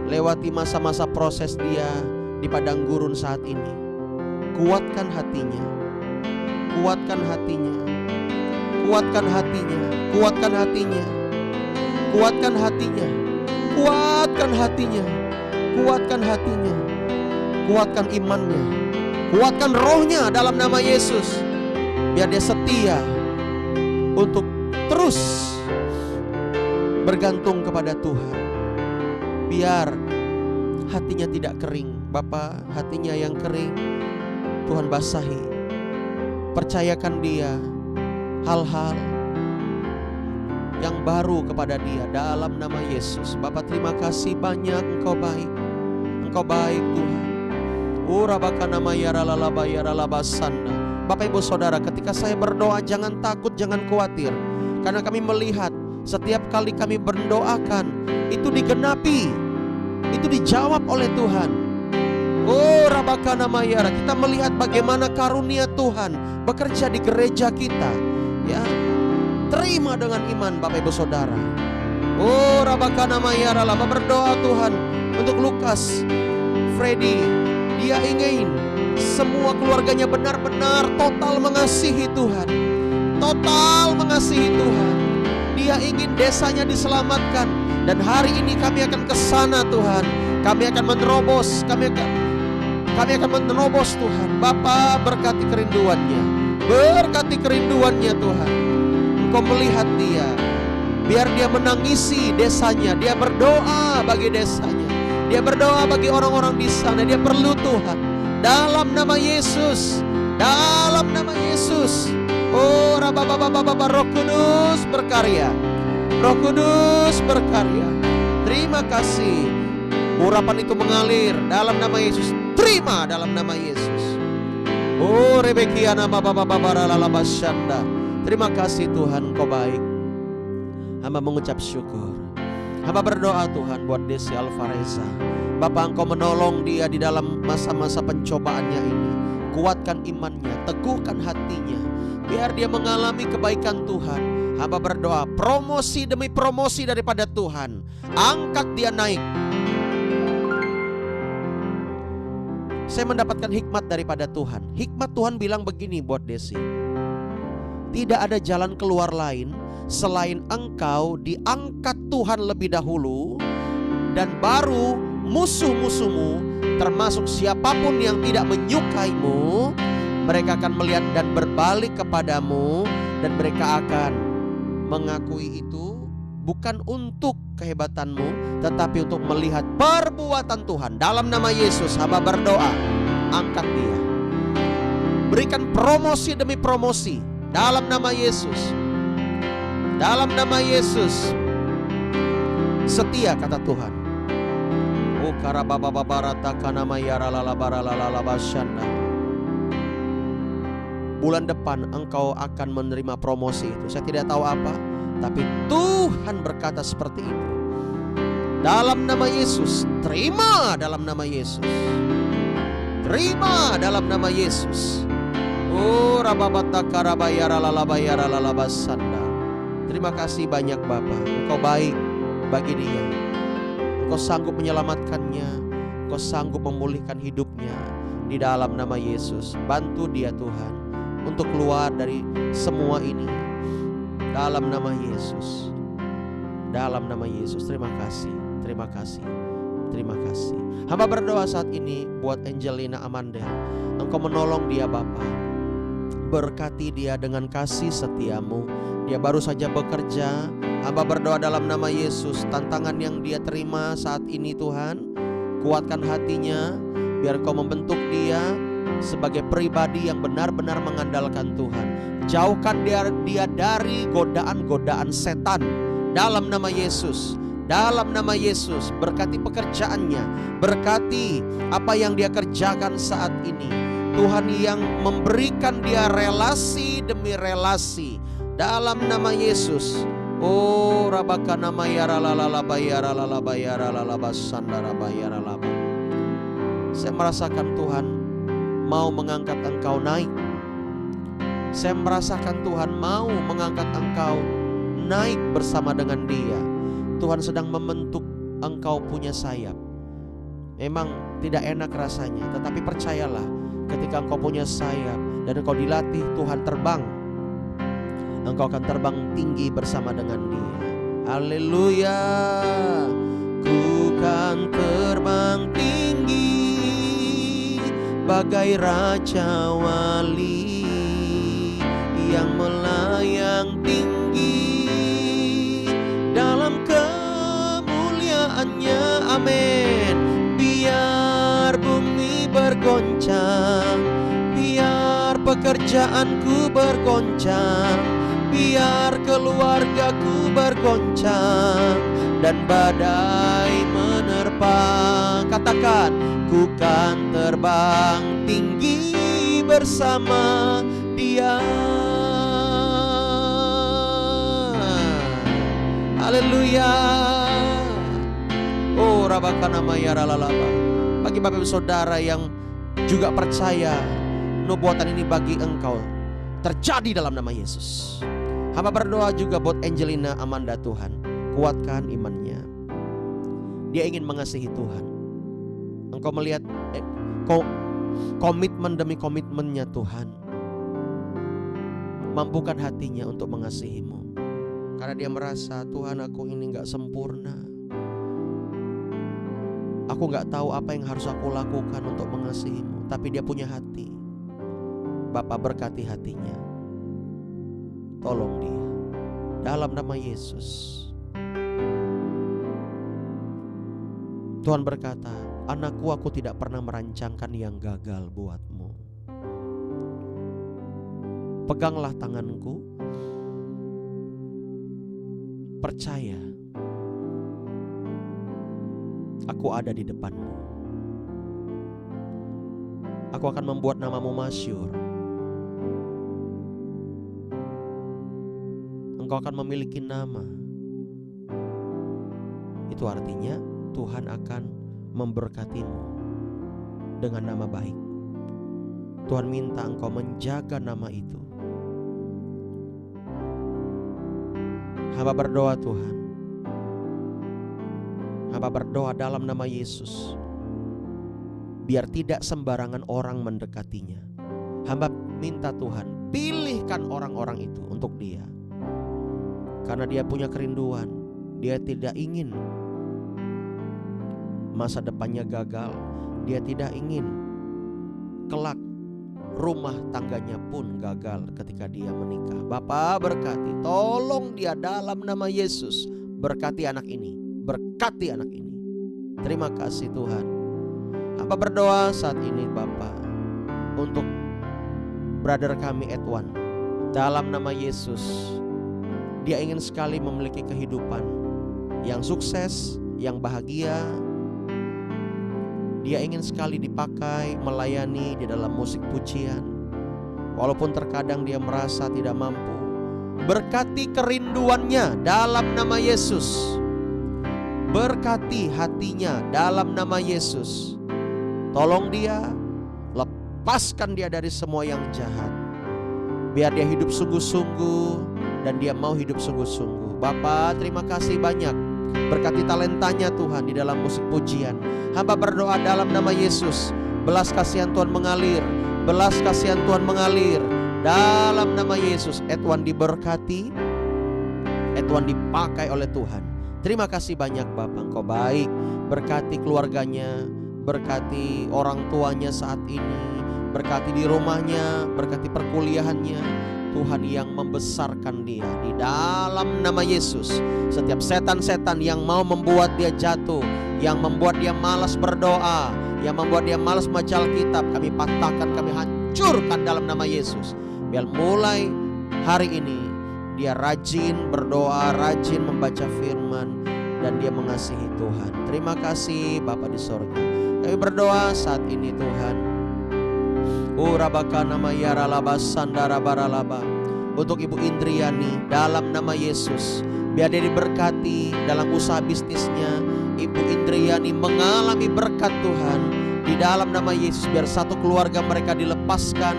Speaker 1: Lewati masa-masa proses dia di padang gurun saat ini. Kuatkan hatinya. Kuatkan hatinya. Kuatkan hatinya. Kuatkan hatinya. Kuatkan hatinya. Kuatkan hatinya. Kuatkan hatinya. Kuatkan imannya. Kuatkan rohnya dalam nama Yesus. Biar dia setia untuk terus bergantung kepada Tuhan. Biar hatinya tidak kering. Bapa, hatinya yang kering Tuhan basahi. Percayakan dia hal-hal yang baru kepada dia dalam nama Yesus. Bapa, terima kasih banyak, Engkau baik. Engkau baik Tuhan. Bapak Ibu Saudara, ketika saya berdoa, jangan takut, jangan khawatir, karena kami melihat setiap kali kami berdoakan itu digenapi. itu dijawab oleh Tuhan. Oh Rabakana Mayara, kita melihat bagaimana karunia Tuhan bekerja di gereja kita. Ya, terima dengan iman Bapak Ibu Saudara. Oh Rabakana Mayara, lama berdoa Tuhan untuk Lukas Freddy. Dia ingin semua keluarganya benar-benar total mengasihi Tuhan. Total mengasihi Tuhan. Dia ingin desanya diselamatkan. Dan hari ini kami akan ke sana Tuhan. Kami akan menerobos. Kami akan menerobos Tuhan. Bapa, berkati kerinduannya. Berkati kerinduannya Tuhan. Engkau melihat dia. Biar dia menangisi desanya. Dia berdoa bagi desanya. Dia berdoa bagi orang-orang di sana. Dia perlu Tuhan. Dalam nama Yesus. Dalam nama Yesus. Oh Rabababababa, Roh Kudus berkarya. Roh Kudus berkarya. Terima kasih. Urapan itu mengalir dalam nama Yesus. Terima dalam nama Yesus. Oh Rebekiana Bababababaralalabashanda. Terima kasih Tuhan, Engkau baik. Hamba mengucap syukur. Hamba berdoa Tuhan buat Desi Alvareza. Bapa, Engkau menolong dia di dalam masa-masa pencobaannya ini. Kuatkan imannya, teguhkan hatinya. Biar dia mengalami kebaikan Tuhan. Hamba berdoa promosi demi promosi daripada Tuhan. Angkat dia naik. Saya mendapatkan hikmat daripada Tuhan. Hikmat Tuhan bilang begini buat Desi. Tidak ada jalan keluar lain selain engkau diangkat Tuhan lebih dahulu. Dan baru musuh-musuhmu, termasuk siapapun yang tidak menyukaimu, mereka akan melihat dan berbalik kepadamu. Dan mereka akan mengakui itu bukan untuk kehebatanmu, tetapi untuk melihat perbuatan Tuhan. Dalam nama Yesus hamba berdoa, angkat dia. Berikan promosi demi promosi. Dalam nama Yesus. Dalam nama Yesus. Setia kata Tuhan. Oh karabababbarata kanamayara lalabaralalabashanda. Bulan depan engkau akan menerima promosi itu. Saya tidak tahu apa, tapi Tuhan berkata seperti itu. Dalam nama Yesus, terima dalam nama Yesus. Terima dalam nama Yesus. Oh rababata karabayara lalabayara lalabasanda. Terima kasih banyak Bapa. Engkau baik bagi dia. Engkau sanggup menyelamatkannya. Engkau sanggup memulihkan hidupnya. Di dalam nama Yesus, bantu dia Tuhan untuk keluar dari semua ini. Dalam nama Yesus. Dalam nama Yesus. Terima kasih. Terima kasih. Terima kasih. Hamba berdoa saat ini buat Angelina Amanda. Engkau menolong dia Bapa. Berkati dia dengan kasih setiamu. Dia baru saja bekerja. Hamba berdoa dalam nama Yesus. Tantangan yang dia terima saat ini Tuhan, kuatkan hatinya. Biar Kau membentuk dia sebagai pribadi yang benar-benar mengandalkan Tuhan. Jauhkan dia dari godaan-godaan setan. Dalam nama Yesus. Dalam nama Yesus. Berkati pekerjaannya. Berkati apa yang dia kerjakan saat ini. Tuhan yang memberikan dia relasi demi relasi. Dalam nama Yesus. Oh rabakana mayara lalalabayara lalabayara lalabasandara bayara laba. Saya merasakan Tuhan mau mengangkat engkau naik. Saya merasakan Tuhan mau mengangkat engkau naik bersama dengan dia. Tuhan sedang membentuk engkau punya sayap. Memang tidak enak rasanya, tetapi percayalah, ketika engkau punya sayap dan engkau dilatih Tuhan terbang, engkau akan terbang tinggi bersama dengan dia. Haleluya. Ku kan terbang tinggi bagai raja wali yang melayang tinggi dalam kemuliaannya. Amin. Biar bumi bergoncang, biar pekerjaanku bergoncang, biar keluargaku bergoncang dan badai menerpa. Katakan, ku kan terbang tinggi bersama dia. Haleluya. Oh Bagi Bapak Ibu Saudara yang juga percaya nubuatan ini bagi engkau terjadi dalam nama Yesus. Hamba berdoa juga buat Angelina Amanda, Tuhan kuatkan imannya. Dia ingin mengasihi Tuhan. Engkau melihat komitmen demi komitmennya Tuhan. Mampukan hatinya untuk mengasihi-Mu. Karena dia merasa, Tuhan aku ini gak sempurna. Aku gak tahu apa yang harus aku lakukan untuk mengasihi-Mu. Tapi dia punya hati. Bapa berkati hatinya. Tolong dia. Dalam nama Yesus. Tuhan berkata, anakku, aku tidak pernah merancangkan yang gagal buatmu. Peganglah tanganku. Percaya. Aku ada di depanmu. Aku akan membuat namamu masyhur. Engkau akan memiliki nama. Itu artinya Tuhan akan memberkatimu dengan nama baik. Tuhan minta engkau menjaga nama itu. Hamba berdoa Tuhan. Hamba berdoa dalam nama Yesus. Biar tidak sembarangan orang mendekatinya. Hamba minta Tuhan, pilihkan orang-orang itu untuk dia. Karena dia punya kerinduan. Dia tidak ingin masa depannya gagal. Dia tidak ingin kelak rumah tangganya pun gagal ketika dia menikah. Bapa berkati, tolong dia dalam nama Yesus. Berkati anak ini, berkati anak ini. Terima kasih Tuhan. Hamba berdoa saat ini Bapa untuk brother kami Edwan. Dalam nama Yesus, dia ingin sekali memiliki kehidupan yang sukses, yang bahagia. Dia ingin sekali dipakai melayani di dalam musik pujian. Walaupun terkadang dia merasa tidak mampu. Berkati kerinduannya dalam nama Yesus. Berkati hatinya dalam nama Yesus. Tolong dia, lepaskan dia dari semua yang jahat. Biar dia hidup sungguh-sungguh dan dia mau hidup sungguh-sungguh. Bapa, terima kasih banyak. Berkati talentanya Tuhan di dalam musik pujian. Hamba berdoa dalam nama Yesus. Belas kasihan Tuhan mengalir. Belas kasihan Tuhan mengalir. Dalam nama Yesus. Edwan diberkati. Edwan dipakai oleh Tuhan. Terima kasih banyak Bapak, Engkau baik. Berkati keluarganya. Berkati orang tuanya saat ini. Berkati di rumahnya. Berkati perkuliahannya. Tuhan yang membesarkan dia di dalam nama Yesus. Setiap setan-setan yang mau membuat dia jatuh, yang membuat dia malas berdoa, yang membuat dia malas membaca Alkitab, kami patahkan, kami hancurkan dalam nama Yesus. Biar mulai hari ini dia rajin berdoa, rajin membaca firman, dan dia mengasihi Tuhan. Terima kasih Bapa di sorga. Kami berdoa saat ini Tuhan. Untuk Ibu Indriani dalam nama Yesus, biar dia diberkati dalam usaha bisnisnya. Ibu Indriani mengalami berkat Tuhan di dalam nama Yesus. Biar satu keluarga mereka dilepaskan,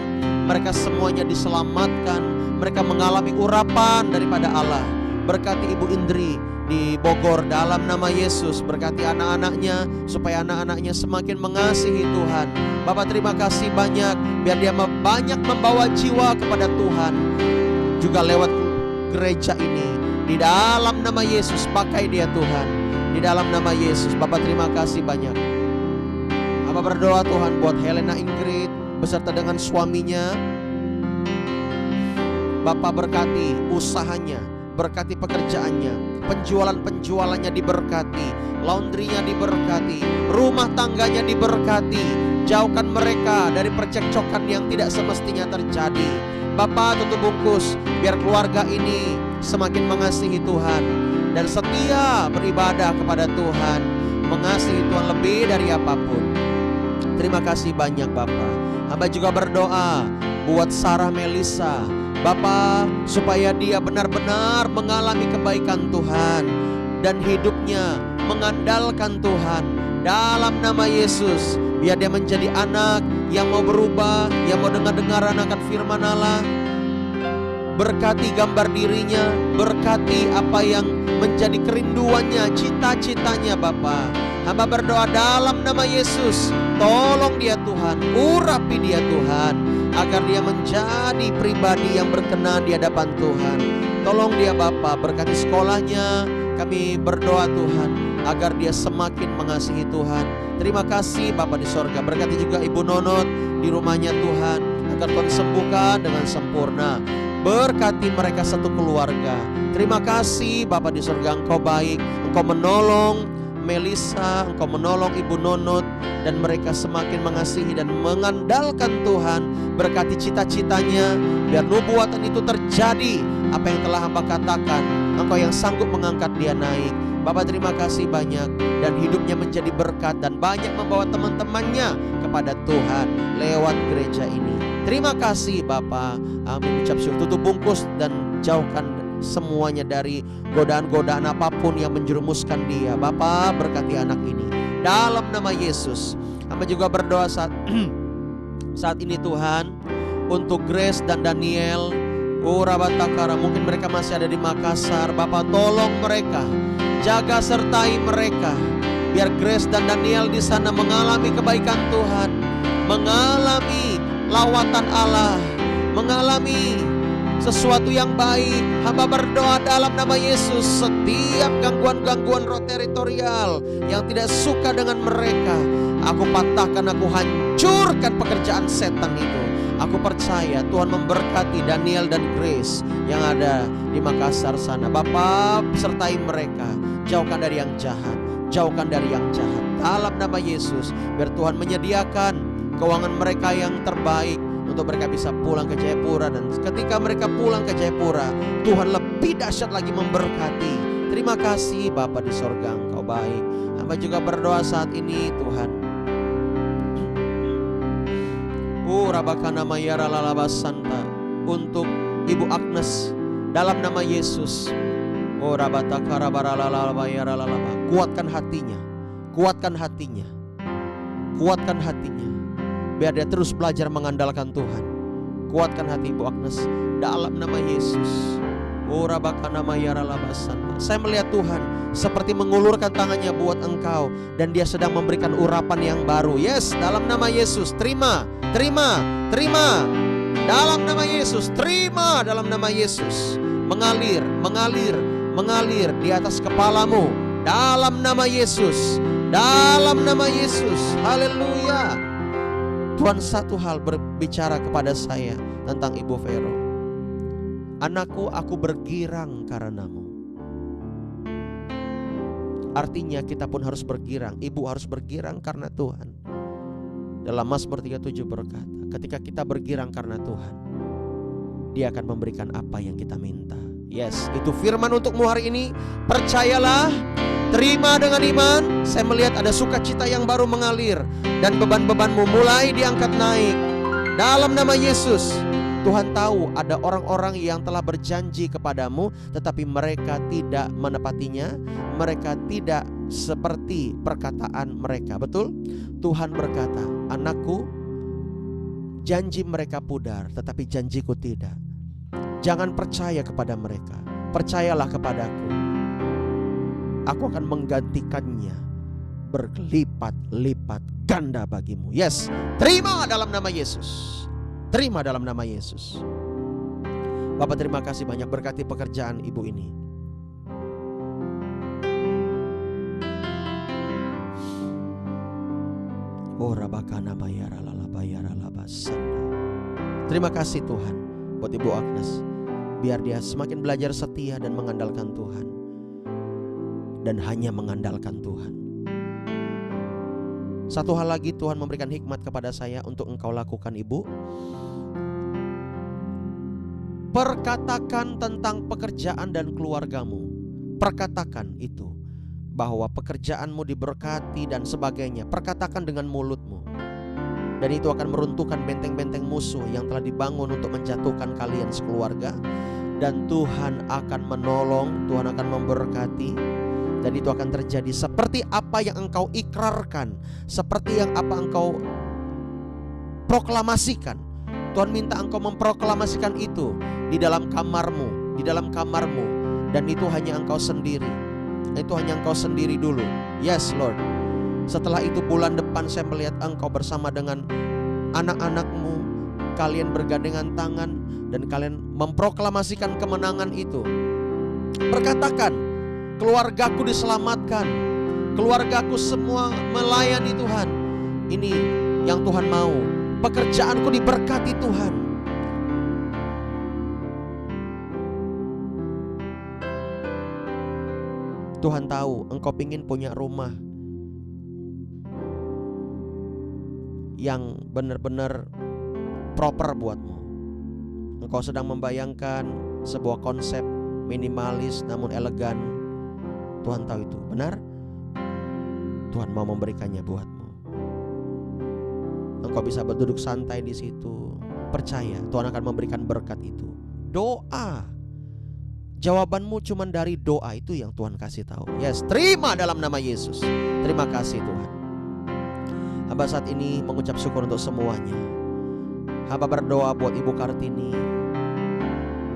Speaker 1: mereka semuanya diselamatkan, mereka mengalami urapan daripada Allah. Berkati Ibu Indri di Bogor dalam nama Yesus. Berkati anak-anaknya supaya anak-anaknya semakin mengasihi Tuhan. Bapak terima kasih banyak. Biar dia banyak membawa jiwa kepada Tuhan. Juga lewat gereja ini. Di dalam nama Yesus pakai dia Tuhan. Di dalam nama Yesus. Bapak terima kasih banyak. Bapak berdoa Tuhan buat Helena Ingrid beserta dengan suaminya. Bapak berkati usahanya, berkati pekerjaannya, penjualannya diberkati, laundrynya diberkati, rumah tangganya diberkati. Jauhkan mereka dari percekcokan yang tidak semestinya terjadi. Bapak tutup bungkus biar keluarga ini semakin mengasihi Tuhan dan setia beribadah kepada Tuhan, mengasihi Tuhan lebih dari apapun. Terima kasih banyak Bapak. Hamba juga berdoa buat Sarah Melisa, Bapak, supaya dia benar-benar mengalami kebaikan Tuhan dan hidupnya mengandalkan Tuhan. Dalam nama Yesus, biar dia menjadi anak yang mau berubah, yang mau dengar-dengaran akan firman Allah. Berkati gambar dirinya, berkati apa yang menjadi kerinduannya, cita-citanya Bapa. Hamba berdoa dalam nama Yesus, tolong dia Tuhan, urapi dia Tuhan, agar dia menjadi pribadi yang berkenan di hadapan Tuhan. Tolong dia Bapa, berkati sekolahnya. Kami berdoa Tuhan, agar dia semakin mengasihi Tuhan. Terima kasih Bapa di sorga, berkati juga Ibu Nonot di rumahnya Tuhan, agar Tuhan sembuhkan dengan sempurna. Berkati mereka satu keluarga. Terima kasih Bapa di surga, Engkau baik. Engkau menolong Melisa, Engkau menolong Ibu Nonot, dan mereka semakin mengasihi dan mengandalkan Tuhan. Berkati cita-citanya, biar nubuatan itu terjadi. Apa yang telah hamba katakan, Engkau yang sanggup mengangkat dia naik. Bapa terima kasih banyak, dan hidupnya menjadi berkat dan banyak membawa teman-temannya kepada Tuhan lewat gereja ini. Terima kasih Bapa. Amin. Ucap syukur, tutup bungkus dan jauhkan semuanya dari godaan-godaan apapun yang menjerumuskan dia. Bapa berkati anak ini dalam nama Yesus. Hamba juga berdoa saat ini Tuhan untuk Grace dan Daniel. Rabatakara, mungkin mereka masih ada di Makassar. Bapa tolong mereka, jaga sertai mereka, biar Grace dan Daniel di sana mengalami kebaikan Tuhan, mengalami lawatan Allah, mengalami sesuatu yang baik. Hamba berdoa dalam nama Yesus, setiap gangguan-gangguan roh teritorial yang tidak suka dengan mereka, aku patahkan, aku hancurkan pekerjaan setan itu. Aku percaya Tuhan memberkati Daniel dan Grace yang ada di Makassar sana. Bapa sertai mereka, jauhkan dari yang jahat, jauhkan dari yang jahat dalam nama Yesus. Biar Tuhan menyediakan keuangan mereka yang terbaik untuk mereka bisa pulang ke Jayapura. Dan ketika mereka pulang ke Jayapura, Tuhan lebih dahsyat lagi memberkati. Terima kasih Bapa di sorga, Engkau baik. Hamba juga berdoa saat ini Tuhan, Rabakana Mayara Lalabasanta, untuk Ibu Agnes dalam nama Yesus. Rabatakara Baralabayara Lalaba, kuatkan hatinya, kuatkan hatinya, kuatkan hatinya, biar dia terus belajar mengandalkan Tuhan. Kuatkan hati Ibu Agnes dalam nama Yesus. Saya melihat Tuhan seperti mengulurkan tangannya buat engkau, dan dia sedang memberikan urapan yang baru. Yes, dalam nama Yesus, terima, terima, terima. Dalam nama Yesus, terima dalam nama Yesus. Mengalir, mengalir, mengalir di atas kepalamu dalam nama Yesus. Dalam nama Yesus. Haleluya. Tuhan satu hal berbicara kepada saya tentang Ibu Vero. Anakku, aku bergirang karenamu. Artinya kita pun harus bergirang. Ibu harus bergirang karena Tuhan. Dalam Mazmur 37 berkata, ketika kita bergirang karena Tuhan, Dia akan memberikan apa yang kita minta. Yes, itu firman untukmu hari ini. Percayalah, terima dengan iman. Saya melihat ada sukacita yang baru mengalir, dan beban-bebanmu mulai diangkat naik. Dalam nama Yesus. Tuhan tahu ada orang-orang yang telah berjanji kepadamu, tetapi mereka tidak menepatinya. Mereka tidak seperti perkataan mereka. Betul? Tuhan berkata, anakku, janji mereka pudar, tetapi janjiku tidak. Jangan percaya kepada mereka, percayalah kepadaku. Aku akan menggantikannya berlipat-lipat ganda bagimu. Yes, terima dalam nama Yesus. Terima dalam nama Yesus. Bapak terima kasih banyak, berkati pekerjaan ibu ini. Terima kasih Tuhan buat Ibu Agnes. Biar dia semakin belajar setia dan mengandalkan Tuhan, dan hanya mengandalkan Tuhan. Satu hal lagi Tuhan memberikan hikmat kepada saya untuk engkau lakukan Ibu. Perkatakan tentang pekerjaan dan keluargamu. Perkatakan itu, bahwa pekerjaanmu diberkati dan sebagainya. Perkatakan dengan mulutmu. Dan itu akan meruntuhkan benteng-benteng musuh yang telah dibangun untuk menjatuhkan kalian sekeluarga. Dan Tuhan akan menolong, Tuhan akan memberkati. Dan itu akan terjadi seperti apa yang engkau ikrarkan, seperti yang apa engkau proklamasikan. Tuhan minta engkau memproklamasikan itu di dalam kamarmu, dan itu hanya engkau sendiri. Itu hanya engkau sendiri dulu. Yes Lord. Setelah itu bulan depan saya melihat engkau bersama dengan anak-anakmu, kalian bergandengan tangan dan kalian memproklamasikan kemenangan itu. Berkatakan, keluargaku diselamatkan, keluargaku semua melayani Tuhan. Ini yang Tuhan mau. Pekerjaanku diberkati Tuhan. Tuhan tahu engkau ingin punya rumah yang benar-benar proper buatmu. Engkau sedang membayangkan sebuah konsep minimalis namun elegan. Tuhan tahu itu, benar? Tuhan mau memberikannya buatmu. Engkau bisa berduduk santai di situ. Percaya Tuhan akan memberikan berkat itu. Doa. Jawabanmu cuma dari doa, itu yang Tuhan kasih tahu. Yes, terima dalam nama Yesus. Terima kasih Tuhan. Hamba saat ini mengucap syukur untuk semuanya. Hamba berdoa buat Ibu Kartini,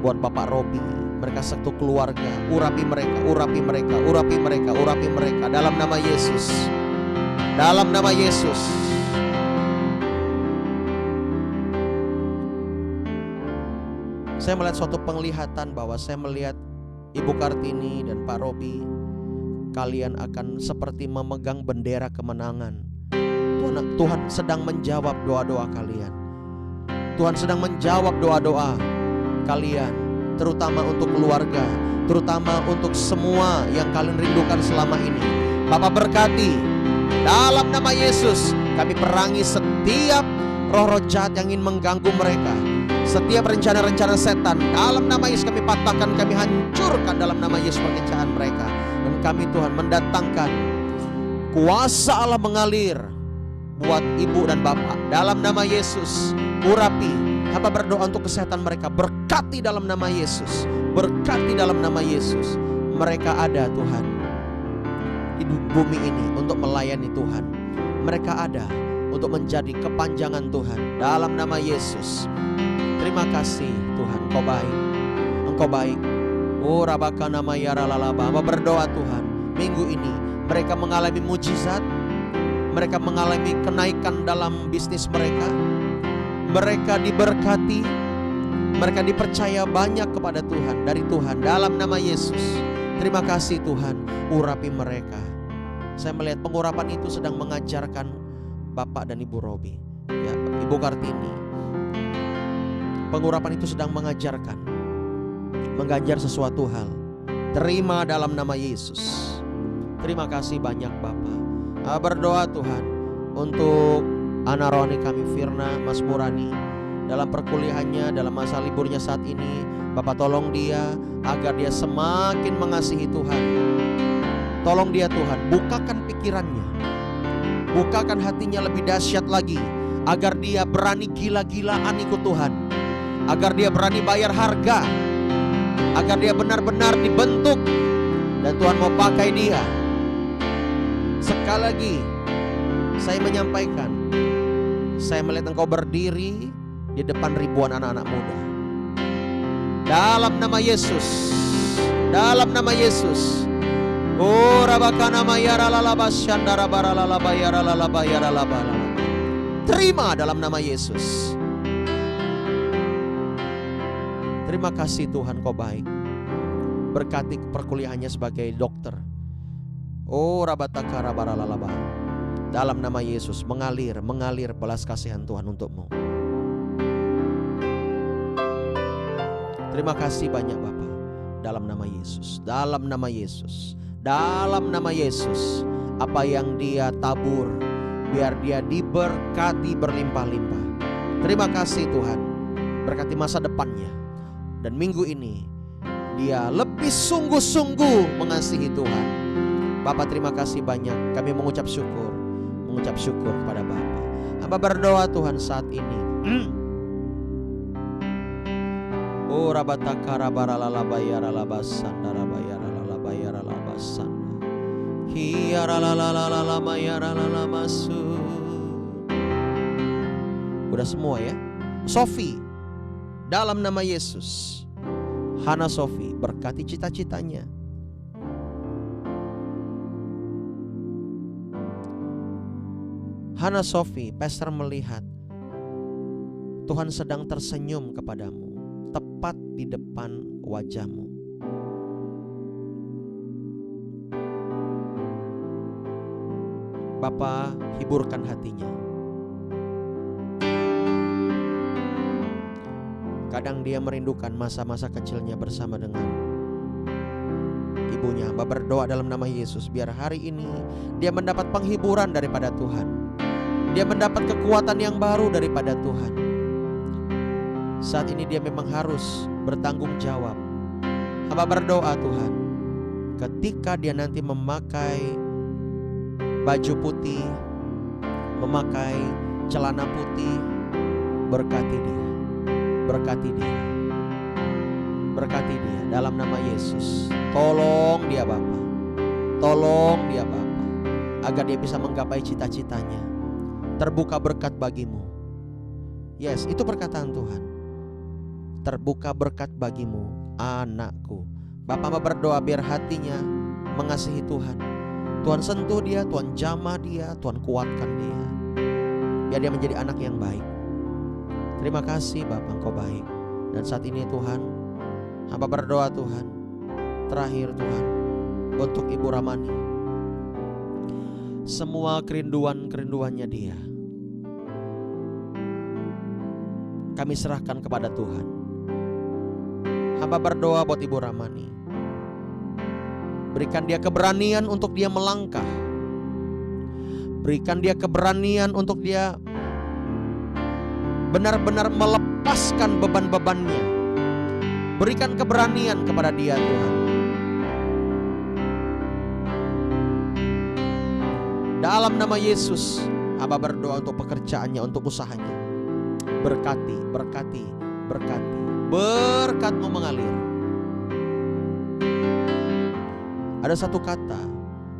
Speaker 1: buat Bapak Robi, mereka satu keluarga. Urapi mereka, urapi mereka, urapi mereka, urapi mereka dalam nama Yesus. Dalam nama Yesus. Saya melihat suatu penglihatan bahwa saya melihat Ibu Kartini dan Pak Robi, kalian akan seperti memegang bendera kemenangan. Tuhan sedang menjawab doa-doa kalian. Tuhan sedang menjawab doa-doa kalian, terutama untuk keluarga, terutama untuk semua yang kalian rindukan selama ini. Bapak berkati dalam nama Yesus. Kami perangi setiap roh-roh jahat yang ingin mengganggu mereka. Setiap rencana-rencana setan dalam nama Yesus kami patahkan, kami hancurkan dalam nama Yesus pekerjaan mereka. Dan kami Tuhan mendatangkan kuasa Allah mengalir buat ibu dan bapak dalam nama Yesus. Urapi, hamba berdoa untuk kesehatan mereka. Berkati dalam nama Yesus. Berkati dalam nama Yesus. Mereka ada Tuhan di bumi ini untuk melayani Tuhan. Mereka ada untuk menjadi kepanjangan Tuhan dalam nama Yesus. Terima kasih Tuhan, Engkau baik. Engkau baik. Oh rabakana mayara lalaba. Hamba berdoa Tuhan, minggu ini mereka mengalami mujizat. Mereka mengalami kenaikan dalam bisnis mereka. Mereka diberkati. Mereka dipercaya banyak kepada Tuhan, dari Tuhan dalam nama Yesus. Terima kasih Tuhan, urapi mereka. Saya melihat pengurapan itu sedang mengajarkan Bapak dan Ibu Robi, ya, Ibu Kartini. Pengurapan itu sedang mengajar sesuatu hal. Terima dalam nama Yesus. Terima kasih banyak Bapak. Berdoa Tuhan untuk anak rohani kami Firna, Mas Murani, dalam perkuliahannya, dalam masa liburnya saat ini. Bapak tolong dia agar dia semakin mengasihi Tuhan. Tolong dia Tuhan, bukakan pikirannya, bukakan hatinya lebih dahsyat lagi, agar dia berani gila-gilaan ikut Tuhan, agar dia berani bayar harga, agar dia benar-benar dibentuk dan Tuhan mau pakai dia. Sekali lagi saya menyampaikan, saya melihat engkau berdiri di depan ribuan anak-anak muda. Dalam nama Yesus, dalam nama Yesus. Oh rabakana mayara lalaba syandara baralalaba yara lalaba yara laba. Terima dalam nama Yesus. Terima kasih Tuhan, Kau baik. Berkati perkuliahannya sebagai dokter. Oh rabataka rabaralalaba. Dalam nama Yesus mengalir belas kasihan Tuhan untukmu. Terima kasih banyak Bapak. Dalam nama Yesus, dalam nama Yesus, dalam nama Yesus. Apa yang dia tabur, biar dia diberkati berlimpah-limpah. Terima kasih Tuhan. Berkati masa depannya. Dan minggu ini dia lebih sungguh-sungguh mengasihi Tuhan. Bapak terima kasih banyak. Kami mengucap syukur kepada Bapak. Hamba berdoa Tuhan saat ini. Oh rabataka rabaralala bayara labasanda rabayara lala bayara labasanda. Udah semua ya. Sofi, dalam nama Yesus. Hana Sofi, berkati cita-citanya. Hana Sofi, pastor melihat Tuhan sedang tersenyum kepadamu, tepat di depan wajahmu. Bapa, hiburkan hatinya. Kadang dia merindukan masa-masa kecilnya bersama dengan ibunya. Hamba berdoa dalam nama Yesus, biar hari ini dia mendapat penghiburan daripada Tuhan. Dia mendapat kekuatan yang baru daripada Tuhan. Saat ini dia memang harus bertanggung jawab. Hamba berdoa Tuhan, ketika dia nanti memakai baju putih, memakai celana putih, berkati dia. Berkati dia. Berkati dia dalam nama Yesus. Tolong dia Bapa. Tolong dia Bapa, agar dia bisa menggapai cita-citanya. Terbuka berkat bagimu. Yes, itu perkataan Tuhan. Terbuka berkat bagimu, anakku. Bapa berdoa biar hatinya mengasihi Tuhan. Tuhan sentuh dia, Tuhan jamah dia, Tuhan kuatkan dia. Biar dia menjadi anak yang baik. Terima kasih Bapa, Engkau baik. Dan saat ini Tuhan, hamba berdoa Tuhan, terakhir Tuhan, untuk Ibu Ramani. Semua kerinduannya dia, kami serahkan kepada Tuhan. Hamba berdoa buat Ibu Ramani. Berikan dia keberanian untuk dia melangkah. Berikan dia keberanian untuk dia benar-benar melepaskan beban-bebannya. Berikan keberanian kepada dia Tuhan. Dalam nama Yesus, hamba berdoa untuk pekerjaannya, untuk usahanya. Berkati, berkati, berkati. Berkat-Mu mengalir. Ada satu kata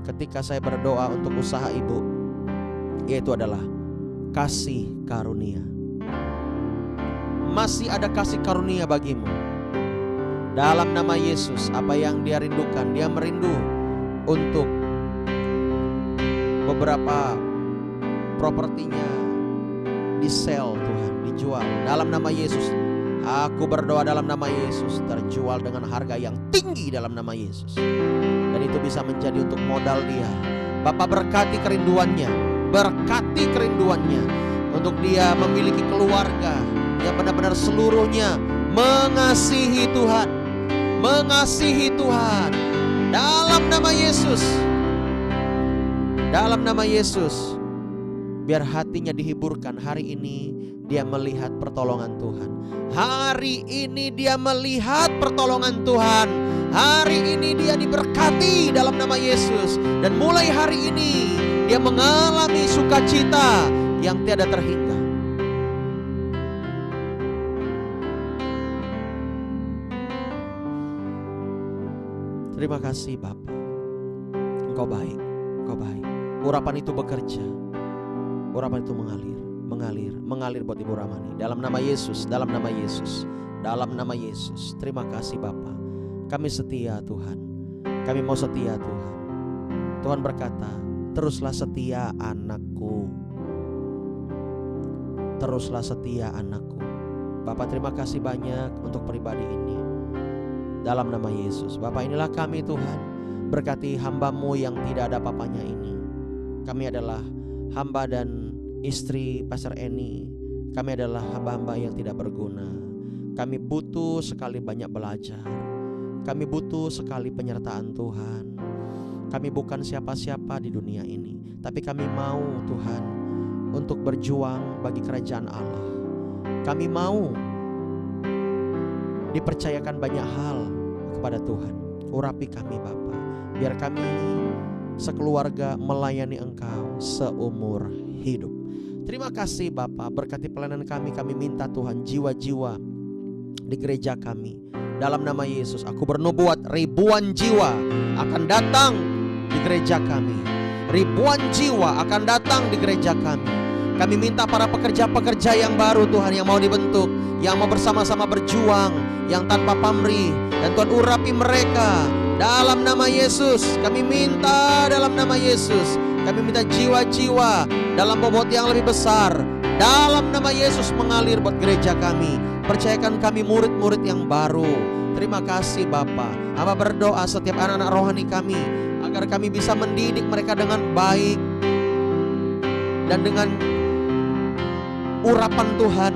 Speaker 1: ketika saya berdoa untuk usaha ibu, yaitu adalah kasih karunia. Masih ada kasih karunia bagimu. Dalam nama Yesus, apa yang dia rindukan, dia merindu untuk beberapa propertinya di-sell Tuhan, dijual. Dalam nama Yesus, aku berdoa dalam nama Yesus, terjual dengan harga yang tinggi dalam nama Yesus. Dan itu bisa menjadi untuk modal dia. Bapa berkati kerinduannya, berkati kerinduannya untuk dia memiliki keluarga yang benar-benar seluruhnya mengasihi Tuhan, mengasihi Tuhan. Dalam nama Yesus, dalam nama Yesus, biar hatinya dihiburkan. Hari ini dia melihat pertolongan Tuhan. Hari ini dia melihat pertolongan Tuhan. Hari ini dia diberkati dalam nama Yesus. Dan mulai hari ini dia mengalami sukacita yang tiada terhingga. Terima kasih Bapa. Engkau baik, Engkau baik. Urapan itu bekerja. Urapan itu mengalir buat Ibu Ramani. Dalam nama Yesus, dalam nama Yesus, dalam nama Yesus. Terima kasih Bapa. Kami setia Tuhan. Kami mau setia Tuhan. Tuhan berkata, teruslah setia anakku. Teruslah setia anakku. Bapak terima kasih banyak untuk pribadi ini. Dalam nama Yesus. Bapak, inilah kami Tuhan. Berkati hamba-Mu yang tidak ada apa-apanya ini. Kami adalah hamba dan istri Pastor Eni. Kami adalah hamba-hamba yang tidak berguna. Kami butuh sekali banyak belajar. Kami butuh sekali penyertaan Tuhan. Kami bukan siapa-siapa di dunia ini, tapi kami mau Tuhan untuk berjuang bagi kerajaan Allah. Kami mau dipercayakan banyak hal kepada Tuhan. Urapi kami Bapa, biar kami sekeluarga melayani Engkau seumur hidup. Terima kasih Bapa, berkati pelayanan kami. Kami minta Tuhan jiwa-jiwa di gereja kami. Dalam nama Yesus, aku bernubuat ribuan jiwa akan datang di gereja kami. Ribuan jiwa akan datang di gereja kami. Kami minta para pekerja-pekerja yang baru Tuhan, yang mau dibentuk, yang mau bersama-sama berjuang, yang tanpa pamrih. Dan Tuhan urapi mereka dalam nama Yesus. Kami minta dalam nama Yesus. Kami minta jiwa-jiwa dalam bobot yang lebih besar dalam nama Yesus mengalir buat gereja kami. Percayakan kami murid-murid yang baru. Terima kasih Bapa. Hamba berdoa setiap anak-anak rohani kami, agar kami bisa mendidik mereka dengan baik dan dengan urapan Tuhan.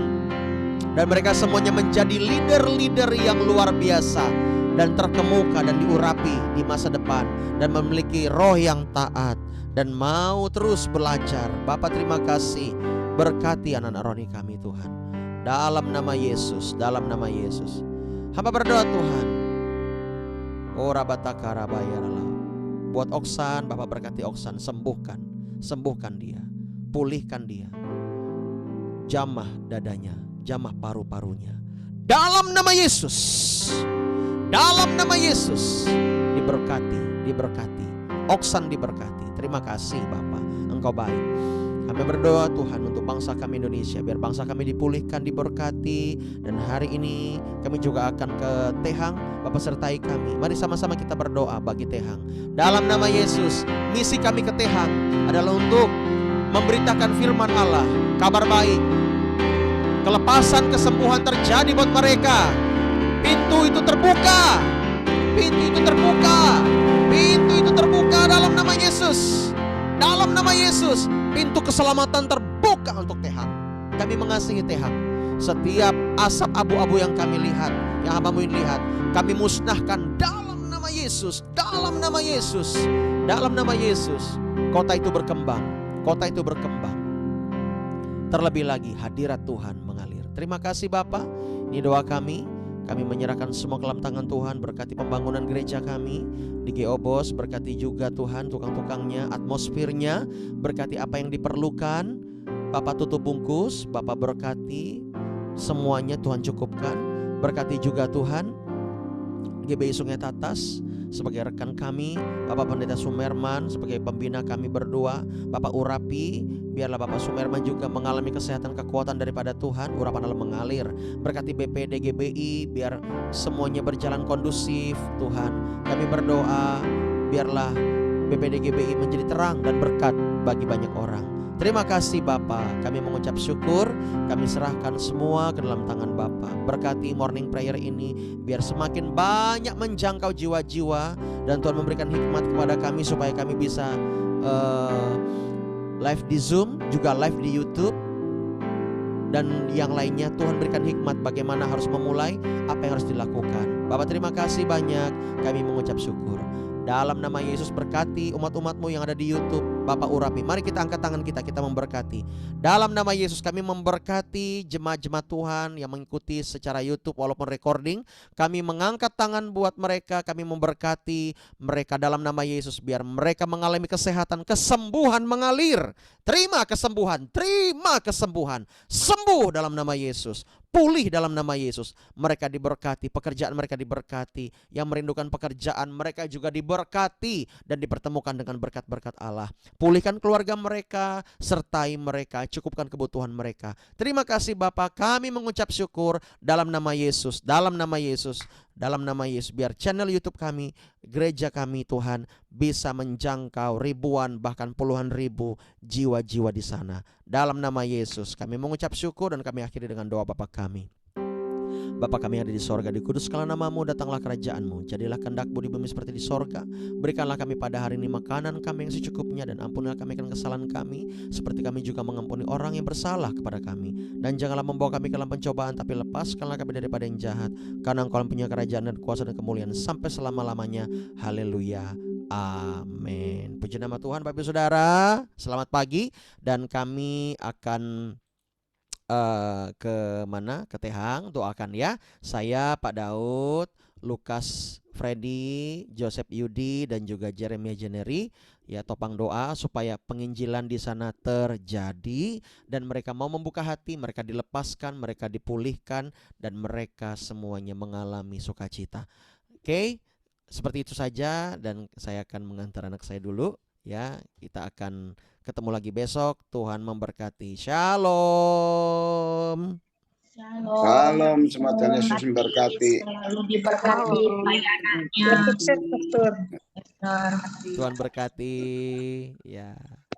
Speaker 1: Dan mereka semuanya menjadi leader-leader yang luar biasa dan terkemuka dan diurapi di masa depan, dan memiliki roh yang taat dan mau terus belajar. Bapa terima kasih, berkati anak-anak rohani kami Tuhan, dalam nama Yesus, dalam nama Yesus. Hamba berdoa Tuhan, buat Oksan, Bapak berkati Oksan, sembuhkan dia, pulihkan dia, jamah dadanya, jamah paru-parunya, dalam nama Yesus, dalam nama Yesus. Diberkati, Oksan diberkati. Terima kasih Bapa, Engkau baik. Kami berdoa Tuhan untuk bangsa kami Indonesia, biar bangsa kami dipulihkan, diberkati. Dan hari ini kami juga akan ke Tehang. Bapak sertai kami. Mari sama-sama kita berdoa bagi Tehang. Dalam nama Yesus, misi kami ke Tehang adalah untuk memberitakan firman Allah, kabar baik. Kelepasan, kesembuhan terjadi buat mereka. Pintu itu terbuka. Pintu itu terbuka. Pintu itu terbuka dalam nama Yesus. Dalam nama Yesus, pintu keselamatan terbuka untuk Tehang. Kami mengasihi Tehang. Setiap asap abu-abu yang kami lihat, yang hambamu lihat, kami musnahkan dalam nama Yesus. Dalam nama Yesus. Dalam nama Yesus. Kota itu berkembang. Kota itu berkembang. Terlebih lagi hadirat Tuhan mengalir. Terima kasih Bapa. Ini doa kami. Kami menyerahkan semua ke dalam tangan Tuhan. Berkati pembangunan gereja kami di GO Bos. Berkati juga Tuhan tukang-tukangnya, atmosfernya. Berkati apa yang diperlukan. Bapak tutup bungkus, Bapak berkati semuanya, Tuhan cukupkan. Berkati juga Tuhan GBI Sungai Tatas sebagai rekan kami, Bapak Pendeta Sumerman sebagai pembina kami berdua. Bapak urapi, biarlah Bapak Sumerman juga mengalami kesehatan, kekuatan daripada Tuhan, urapan Allah mengalir. Berkati BPD GBI, biar semuanya berjalan kondusif Tuhan. Kami berdoa, biarlah BPD GBI menjadi terang dan berkat bagi banyak orang. Terima kasih Bapa, kami mengucap syukur, kami serahkan semua ke dalam tangan Bapa. Berkati morning prayer ini, biar semakin banyak menjangkau jiwa-jiwa, dan Tuhan memberikan hikmat kepada kami supaya kami bisa live di Zoom, juga live di YouTube, dan yang lainnya. Tuhan berikan hikmat bagaimana harus memulai, apa yang harus dilakukan. Bapak terima kasih banyak, kami mengucap syukur. Dalam nama Yesus berkati umat-umatmu yang ada di YouTube. Bapak urapi. Mari kita angkat tangan kita memberkati. Dalam nama Yesus kami memberkati jemaat-jemaat Tuhan yang mengikuti secara YouTube walaupun recording. Kami mengangkat tangan buat mereka. Kami memberkati mereka dalam nama Yesus. Biar mereka mengalami kesehatan, kesembuhan mengalir. Terima kesembuhan, terima kesembuhan. Sembuh dalam nama Yesus. Pulih dalam nama Yesus. Mereka diberkati, pekerjaan mereka diberkati. Yang merindukan pekerjaan mereka juga diberkati dan dipertemukan dengan berkat-berkat Allah. Pulihkan keluarga mereka, sertai mereka, cukupkan kebutuhan mereka. Terima kasih Bapa, kami mengucap syukur dalam nama Yesus, dalam nama Yesus, dalam nama Yesus. Biar channel YouTube kami, gereja kami Tuhan, bisa menjangkau ribuan bahkan puluhan ribu jiwa-jiwa di sana. Dalam nama Yesus kami mengucap syukur dan kami akhiri dengan doa Bapa kami. Bapa kami ada di sorga, dikuduskanlah namamu, datanglah kerajaanmu, jadilah kehendak-Mu di bumi seperti di sorga. Berikanlah kami pada hari ini makanan kami yang secukupnya, dan ampunilah kami akan kesalahan kami, seperti kami juga mengampuni orang yang bersalah kepada kami. Dan janganlah membawa kami ke dalam pencobaan, tapi lepaskanlah kami daripada yang jahat, karena Engkau punya kerajaan dan kuasa dan kemuliaan sampai selama-lamanya. Haleluya. Amin. Puji nama Tuhan. Bapak Ibu Saudara, selamat pagi. Dan kami akan ke mana? Ke Tehang. Doakan ya. Saya, Pak Daud, Lukas Freddy, Joseph Yudi, dan juga Jeremia Jeneri, ya, topang doa supaya penginjilan di sana terjadi dan mereka mau membuka hati, mereka dilepaskan, mereka dipulihkan, dan mereka semuanya mengalami sukacita. Oke? seperti itu saja dan saya akan mengantar anak saya dulu ya. Kita akan ketemu lagi besok. Tuhan memberkati. Shalom.
Speaker 2: Salam, semoga Yesus memberkati.
Speaker 3: Selalu diberkati pelayanannya.
Speaker 4: Sukses, Pastor.
Speaker 1: Tuhan berkati ya.